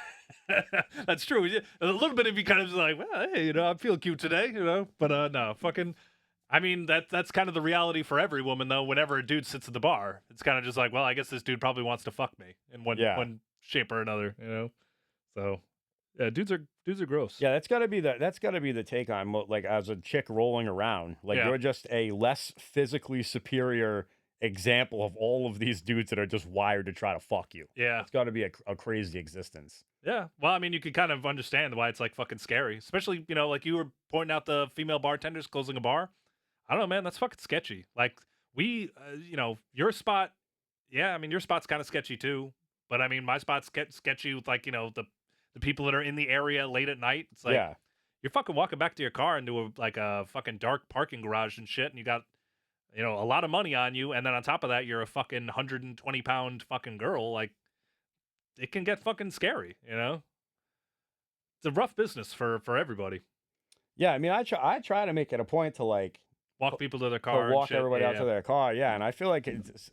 that's true. A little bit of you kind of just like, well, hey, I feel cute today, but no, fucking. I mean, that's kind of the reality for every woman, though. Whenever a dude sits at the bar, it's kind of just like, well, I guess this dude probably wants to fuck me in one shape or another, So, yeah, dudes are gross. Yeah, that's got to be the take on like as a chick rolling around. Like you're just a less physically superior example of all of these dudes that are just wired to try to fuck you. Yeah, It's got to be a crazy existence. yeah. Well, I mean, you could kind of understand why it's like fucking scary, especially like you were pointing out the female bartenders closing a bar. I don't know, man. That's fucking sketchy. Like we, your spot. Yeah, I mean, your spot's kind of sketchy too. But I mean, my spot's sketchy with like the people that are in the area late at night. It's like you're fucking walking back to your car into a fucking dark parking garage and shit, and you got a lot of money on you, and then on top of that, you're a fucking 120-pound fucking girl. Like it can get fucking scary. It's a rough business for everybody. Yeah, I mean, I try to make it a point to like walk people to their car, to walk and shit. everybody out to their car. Yeah, and I feel like it's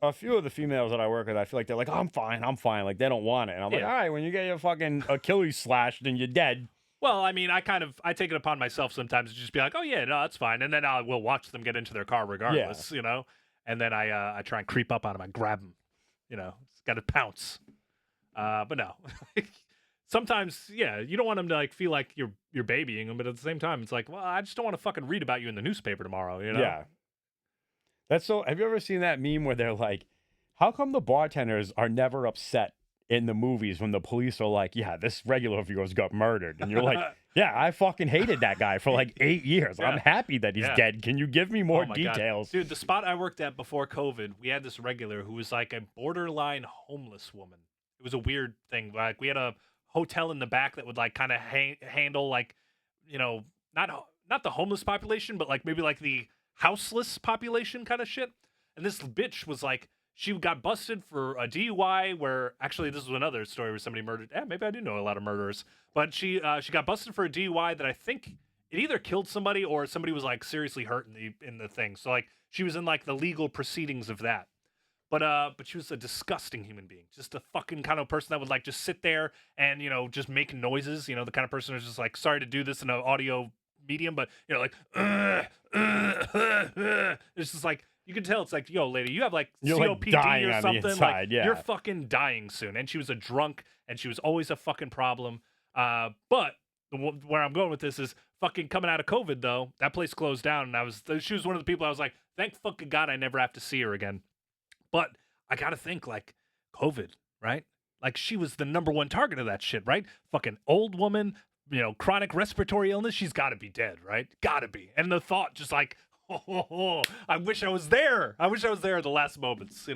a few of the females that I work with, I feel like they're like, I'm fine. Like they don't want it, and I'm like, all right, when you get your fucking Achilles slashed and you're dead. Well, I mean, I take it upon myself sometimes to just be like, oh yeah, no, that's fine, and then I will watch them get into their car regardless, and then I try and creep up on them, I grab them, got to pounce, but no. Sometimes, yeah, you don't want them to like feel like you're babying them, but at the same time, it's like, well, I just don't want to fucking read about you in the newspaper tomorrow, Yeah. That's so. Have you ever seen that meme where they're like, "How come the bartenders are never upset in the movies when the police are like, yeah, this regular of yours got murdered," and you're like, "Yeah, I fucking hated that guy for like 8 years. Yeah. I'm happy that he's dead. Can you give me more my details?" God. Dude, the spot I worked at before COVID, we had this regular who was like a borderline homeless woman. It was a weird thing. Like we had a hotel in the back that would like kind of handle like not the homeless population, but like maybe like the houseless population kind of shit. And this bitch was like, she got busted for a DUI where actually this was another story where somebody murdered. Yeah, maybe I do know a lot of murderers, but she got busted for a DUI that I think it either killed somebody or somebody was like seriously hurt in the thing. So like she was in like the legal proceedings of that. But she was a disgusting human being. Just a fucking kind of person that would like just sit there and, just make noises. The kind of person who's just like, sorry to do this in an audio medium, but, like, it's just like, you can tell it's like, yo, lady, you have like You're COPD like dying or on something. the inside, like, yeah. You're fucking dying soon. And she was a drunk and she was always a fucking problem. But where I'm going with this is fucking coming out of COVID, though, that place closed down. And she was one of the people I was like, thank fucking God I never have to see her again. But I got to think, like, COVID, right? Like she was the number one target of that shit, right? Fucking old woman, chronic respiratory illness. She's got to be dead, right? Got to be. And the thought just like, I wish I was there. I wish I was there at the last moments,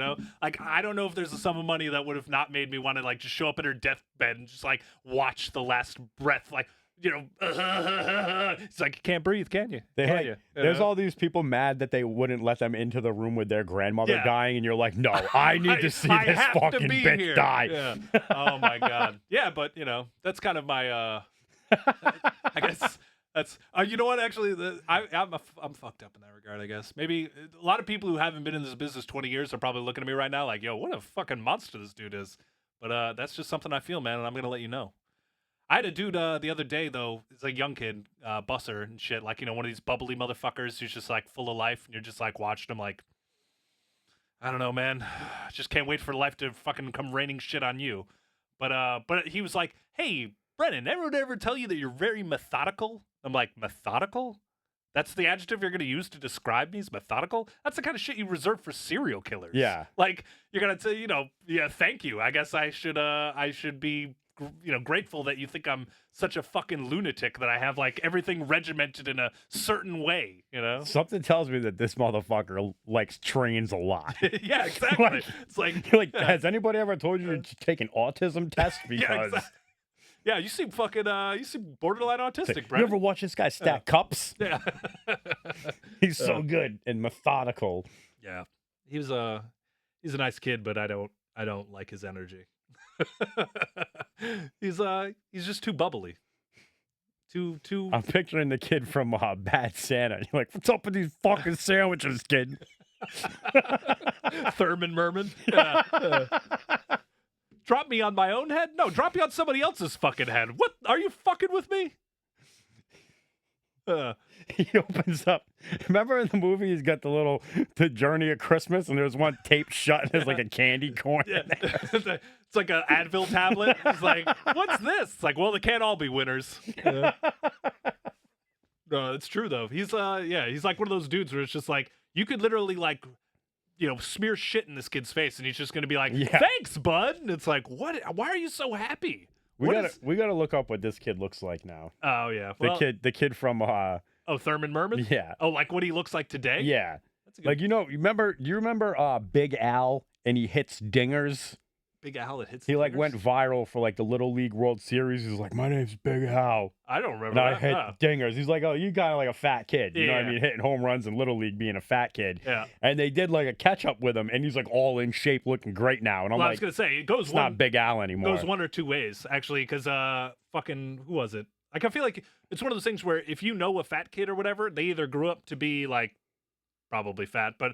Like, I don't know if there's a sum of money that would have not made me want to, like, just show up at her deathbed and just, like, watch the last breath, like, it's like, you can't breathe, can you? There's all these people mad that they wouldn't let them into the room with their grandmother dying, and you're like, no, I need to see this fucking bitch here. die. Yeah. Oh, my God. Yeah, but, that's kind of my, I guess... That's you know what, actually, I'm fucked up in that regard, I guess. Maybe a lot of people who haven't been in this business 20 years are probably looking at me right now like, yo, what a fucking monster this dude is. But that's just something I feel, man, and I'm going to let you know. I had a dude the other day, though. He's a young kid, busser and shit, like, one of these bubbly motherfuckers who's just, like, full of life, and you're just, like, watching him like, I don't know, man. Just can't wait for life to fucking come raining shit on you. But he was like, hey, Brennan, everyone ever tell you that you're very methodical? I'm like, methodical? That's the adjective you're going to use to describe me, is methodical? That's the kind of shit you reserve for serial killers. Yeah. Like, you're going to say, yeah, thank you. I guess I should be, grateful that you think I'm such a fucking lunatic that I have, like, everything regimented in a certain way, Something tells me that this motherfucker likes trains a lot. Yeah, exactly. It's like, has anybody ever told you to take an autism test? Because... Yeah, exactly. Yeah, you seem fucking, you seem borderline autistic, bro. You ever watch this guy stack cups? Yeah. He's so good and methodical. Yeah. He's a nice kid, but I don't like his energy. He's just too bubbly. Too I'm picturing the kid from Bad Santa. You're like, what's up with these fucking sandwiches, kid? Thurman Merman. Yeah. Drop me on my own head? No, drop me on somebody else's fucking head. What? Are you fucking with me? He opens up. Remember in the movie, he's got the Journey of Christmas, and there's one taped shut, and there's like a candy corn. Yeah. It's like an Advil tablet. It's like, what's this? It's like, well, they can't all be winners. No, it's true though. He's he's like one of those dudes where it's just like, you could literally like, smear shit in this kid's face, and he's just gonna be like, thanks, bud. And it's like, what? Why are you so happy? We gotta look up what this kid looks like now. Oh yeah, the kid from Thurman Merman. Yeah. Oh, like what he looks like today. Yeah. That's a good... Like you remember Big Al, and he hits dingers. Big Al that hits. He dingers? went viral for like the Little League World Series. He's like, my name's Big Al. I don't remember. And I hit dingers. He's like, oh, you got like a fat kid. You know what I mean? Hitting home runs in Little League, being a fat kid. Yeah. And they did like a catch up with him, and he's like all in shape, looking great now. And I'm like, I was gonna say, it goes not Big Al anymore. Goes one or two ways actually, because fucking who was it? Like, I feel like it's one of those things where if you know a fat kid or whatever, they either grew up to be like probably fat, but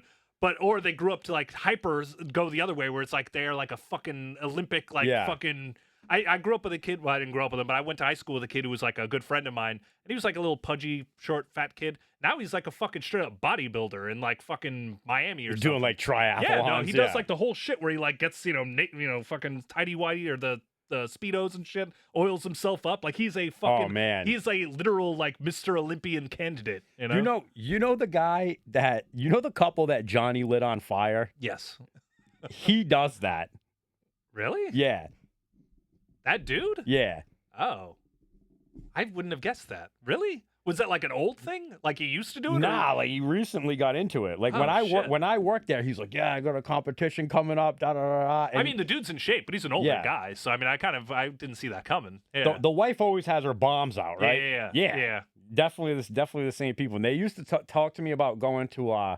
or they grew up to like hypers go the other way where it's like they're like a fucking Olympic fucking. I grew up with a kid. Well, I didn't grow up with him, but I went to high school with a kid who was like a good friend of mine, and he was like a little pudgy, short, fat kid. Now he's like a fucking straight up bodybuilder in like fucking Miami or something. Doing like triathlons. Yeah, no, he does like the whole shit where he like gets fucking tidy whitey or the Speedos and shit, oils himself up like he's a fucking. Oh man, he's a literal like Mr. Olympian candidate. You know the guy that the couple that Johnny lit on fire. Yes, he does that. Really? Yeah. That dude? Yeah. Oh, I wouldn't have guessed that. Really? Was that like an old thing? Like he used to do it? Nah, like he recently got into it. Like when I worked there, he's like, yeah, I got a competition coming up. Da da da da. I mean, the dude's in shape, but he's an older guy. So I mean, I didn't see that coming. Yeah. The wife always has her bombs out, right? Yeah. Definitely the same people. And they used to talk to me about going to.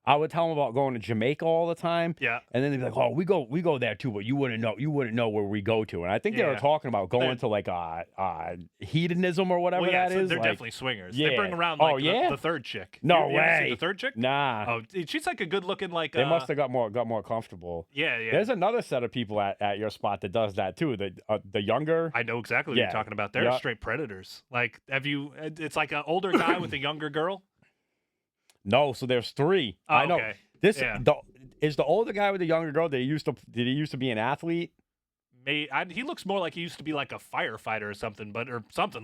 I would tell them about going to Jamaica all the time. Yeah. And then they'd be like, oh, we go there too, but you wouldn't know where we go to. And I think they were talking about going to like hedonism or whatever that is. They're like, definitely swingers. Yeah. They bring around like the third chick. No you way. Ever see the third chick? Nah. Oh, she's like a good looking like. They must have got more comfortable. Yeah. There's another set of people at your spot that does that too. The younger. I know exactly what you're talking about. They're straight predators. Like, have you? It's like an older guy with a younger girl. No, so there's three. Oh, I know. Okay. Is the older guy with the younger girl? Did he used to be an athlete? He looks more like he used to be like a firefighter or something,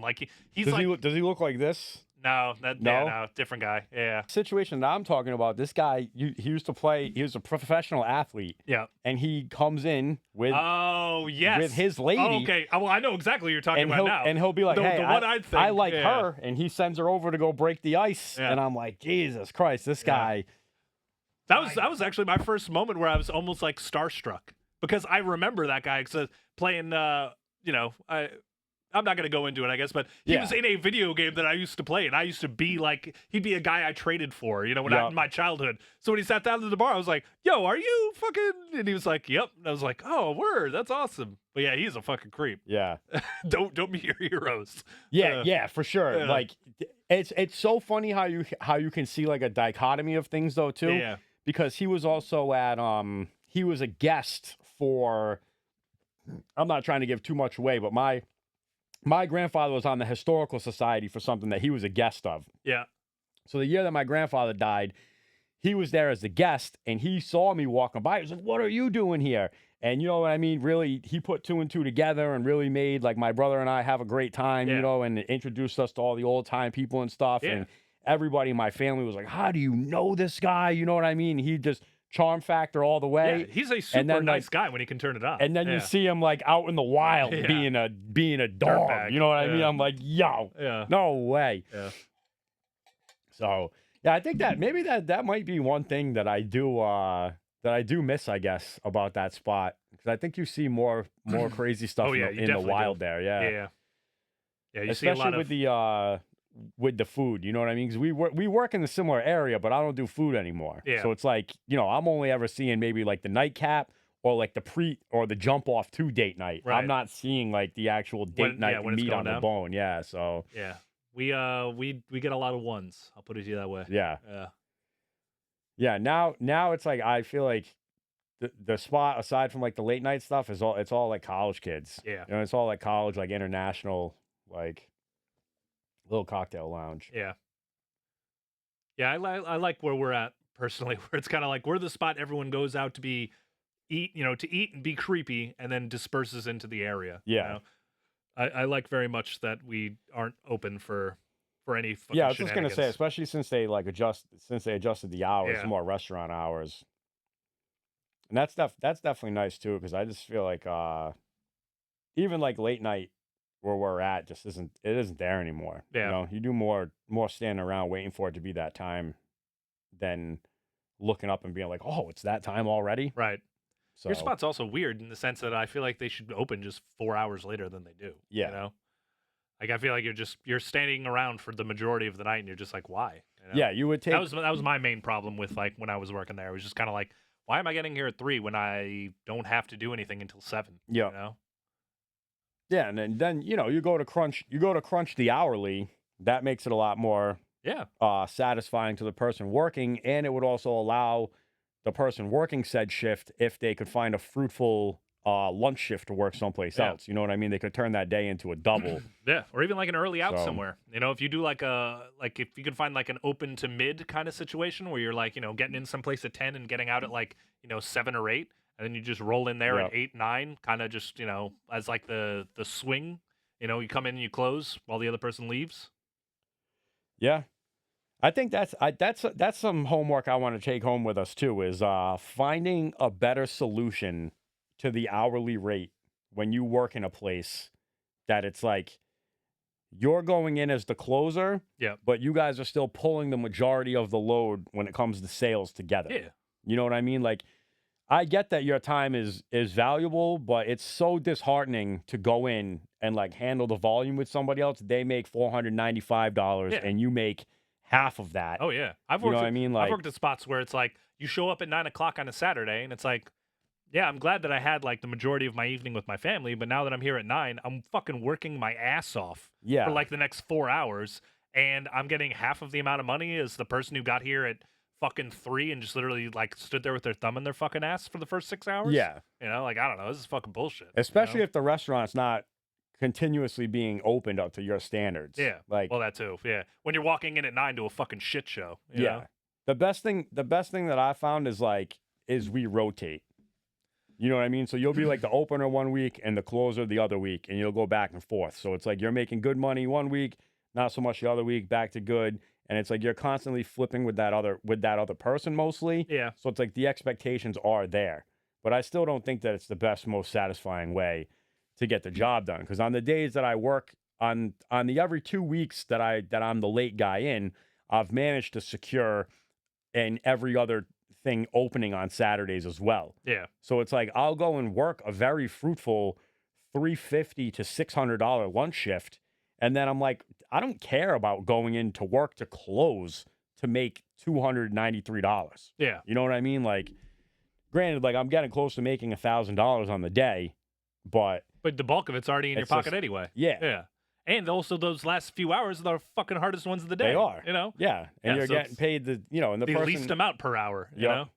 like he's does like. Does he look like this? No, No? no, different guy. Yeah. Situation that I'm talking about, this guy, he used to play, he was a professional athlete, Yeah. and he comes in Oh, yes. with his lady. Oh, okay. Well, I know exactly what you're talking about now. And he'll be like, The hey, one I'd think, I like yeah. her, and he sends her over to go break the ice, Yeah. and I'm like, Jesus Christ, this guy. That was actually my first moment where I was almost like starstruck because I remember that guy playing. I'm not going to go into it, I guess, but he was in a video game that I used to play, and I used to be like, he'd be a guy I traded for, when in my childhood. So when he sat down at the bar, I was like, yo, are you fucking, and he was like, yep. And I was like, oh, word, that's awesome. But yeah, he's a fucking creep. Yeah. Don't be your heroes. Yeah, for sure. Yeah. Like, it's so funny how you can see like a dichotomy of things though too. Yeah. Because he was also at he was a guest for, I'm not trying to give too much away, but my grandfather was on the Historical Society for something that he was a guest of. Yeah. So the year that my grandfather died, he was there as a guest, and he saw me walking by. He was like, what are you doing here? And you know what I mean? Really, he put two and two together and really made like my brother and I have a great time, and introduced us to all the old time people and stuff. Yeah. And everybody in my family was like, how do you know this guy? You know what I mean? He just charm factor all the way. Yeah, he's a super nice guy when he can turn it on. And then you see him like out in the wild being a dog. Dirtbag. You know what I mean? I'm like, yo, no way. Yeah. So yeah, I think that maybe that might be one thing that I do miss, I guess, about that spot, because I think you see more crazy stuff in the wild there. Yeah. You especially see a lot of with the food, you know what I mean? Because we work in a similar area, but I don't do food anymore. Yeah. So it's like, I'm only ever seeing maybe like the nightcap or like the jump off to date night. Right. I'm not seeing like the actual date night meat on the bone. Yeah. So yeah, we get a lot of ones. I'll put it to you that way. Yeah. Yeah. Yeah. Now it's like I feel like the spot aside from like the late night stuff it's all like college kids. Yeah. It's all like college, like international, like little cocktail lounge. Yeah. Yeah, I like where we're at personally, where it's kind of like we're the spot everyone goes out to eat and be creepy, and then disperses into the area. Yeah. I like very much that we aren't open for any fucking I was just gonna say, shenanigans. especially since they adjusted the hours to Yeah. more restaurant hours. And that's definitely nice too, because I just feel like even like late night where we're at just isn't there anymore. Yeah. You do more standing around waiting for it to be that time than looking up and being like, oh, it's that time already. Right. So Your spot's also weird in the sense that I feel like they should open just 4 hours later than they do. Yeah. Like I feel like you're standing around for the majority of the night, and you're just like, why? Yeah, you would take That was my main problem with like when I was working there. It was just kind of like, why am I getting here at 3 when I don't have to do anything until 7? Yeah. Yeah, and then you go to crunch the hourly. That makes it a lot more satisfying to the person working, and it would also allow the person working said shift, if they could find a fruitful lunch shift to work someplace else. You know what I mean? They could turn that day into a double. Yeah, or even like an early out So- somewhere. If you do like if you could find like an open to mid kind of situation where you're like, getting in someplace at 10 and getting out at like, 7 or 8, and then you just roll in there at 8, 9, kind of just, as like the swing, you come in and you close while the other person leaves. Yeah. I think that's some homework I want to take home with us too, is finding a better solution to the hourly rate when you work in a place that it's like you're going in as the closer, but you guys are still pulling the majority of the load when it comes to sales together. Yeah. You know what I mean? Like, I get that your time is valuable, but it's so disheartening to go in and like handle the volume with somebody else. They make $495 and you make half of that. Oh yeah, I've worked at spots where it's like you show up at 9 o'clock on a Saturday, and it's like, yeah, I'm glad that I had like the majority of my evening with my family, but now that I'm here at 9, I'm fucking working my ass off for like the next 4 hours, and I'm getting half of the amount of money as the person who got here at fucking 3 and just literally like stood there with their thumb in their fucking ass for the first 6 hours. Yeah. Like, I don't know, this is fucking bullshit. Especially if the restaurant's not continuously being opened up to your standards. Yeah. Like, well, that too. Yeah. When you're walking in at 9 to a fucking shit show. You know? The best thing that I found is we rotate. You know what I mean? So you'll be like the opener one week and the closer the other week, and you'll go back and forth. So it's like you're making good money one week, not so much the other week, back to good. And it's like you're constantly flipping with that other person mostly. Yeah. So it's like the expectations are there. But I still don't think that it's the best, most satisfying way to get the job done. Because on the days that I work on the every 2 weeks that I'm the late guy in, I've managed to secure and every other thing opening on Saturdays as well. Yeah. So it's like I'll go and work a very fruitful $350 to $600 lunch shift, and then I'm like, I don't care about going into work to close to make $293. Yeah. You know what I mean? Like, granted, like I'm getting close to making $1,000 on the day, but the bulk of it's already in your it's pocket just- anyway. yeah. Yeah. And also those last few hours are the fucking hardest ones of the day. They are. You know? Yeah, and Yeah, you're so getting it's paid and the The person, least amount per hour, you Yep. know?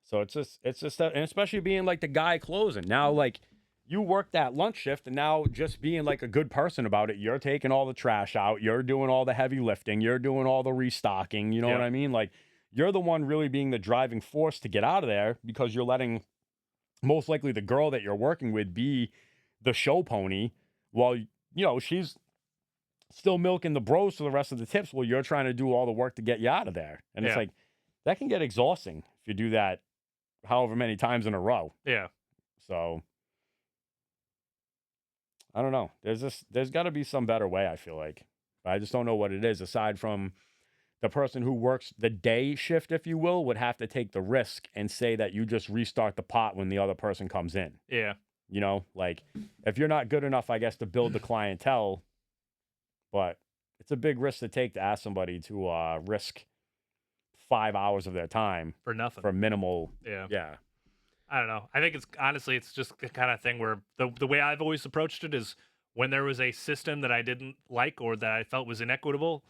So it's just and especially being like the guy closing. Now, like you work that lunch shift, and now just being like a good person about it, you're taking all the trash out, you're doing all the heavy lifting, you're doing all the restocking. You know Yep. what I mean? Like you're the one really being the driving force to get out of there because you're letting most likely the girl that you're working with be the show pony while she's still milking the bros for the rest of the tips while you're trying to do all the work to get you out of there. And it's Yeah. like that can get exhausting if you do that however many times in a row. Yeah. So I don't know. There's got to be some better way, I feel like. But I just don't know what it is aside from the person who works the day shift, if you will, would have to take the risk and say that you just restart the pot when the other person comes in. Yeah. Like if you're not good enough, I guess, to build the clientele, but it's a big risk to take to ask somebody to risk 5 hours of their time For nothing. for minimal. Yeah. Yeah. I don't know. I think it's just the kind of thing where the way I've always approached it is when there was a system that I didn't like or that I felt was inequitable,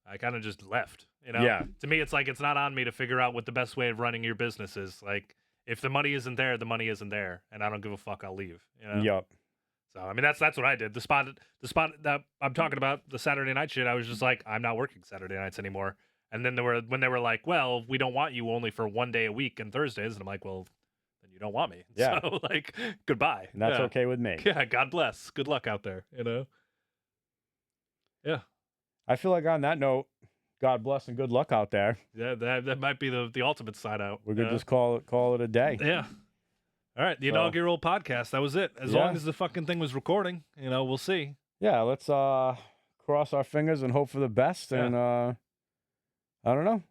I kind of just left. Yeah. To me, it's like it's not on me to figure out what the best way of running your business is. Like if the money isn't there, the money isn't there, and I don't give a fuck. I'll leave. Yep. So I mean, that's what I did. The spot that I'm talking about, the Saturday night shit, I was just like, I'm not working Saturday nights anymore. And then when they were like, well, we don't want you only for one day a week and Thursdays, and I'm like, well, then you don't want me. Yeah. So like, goodbye. And that's Yeah. okay with me. Yeah. God bless. Good luck out there. Yeah. I feel like on that note, God bless and good luck out there. Yeah. That might be the ultimate side out. We could just call it a day. Yeah. All right. The inaugural podcast. That was it. As Yeah. long as the fucking thing was recording, we'll see. Yeah, let's cross our fingers and hope for the best. Yeah. And I don't know.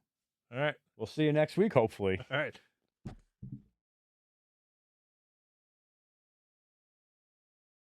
All right. We'll see you next week, hopefully. All right.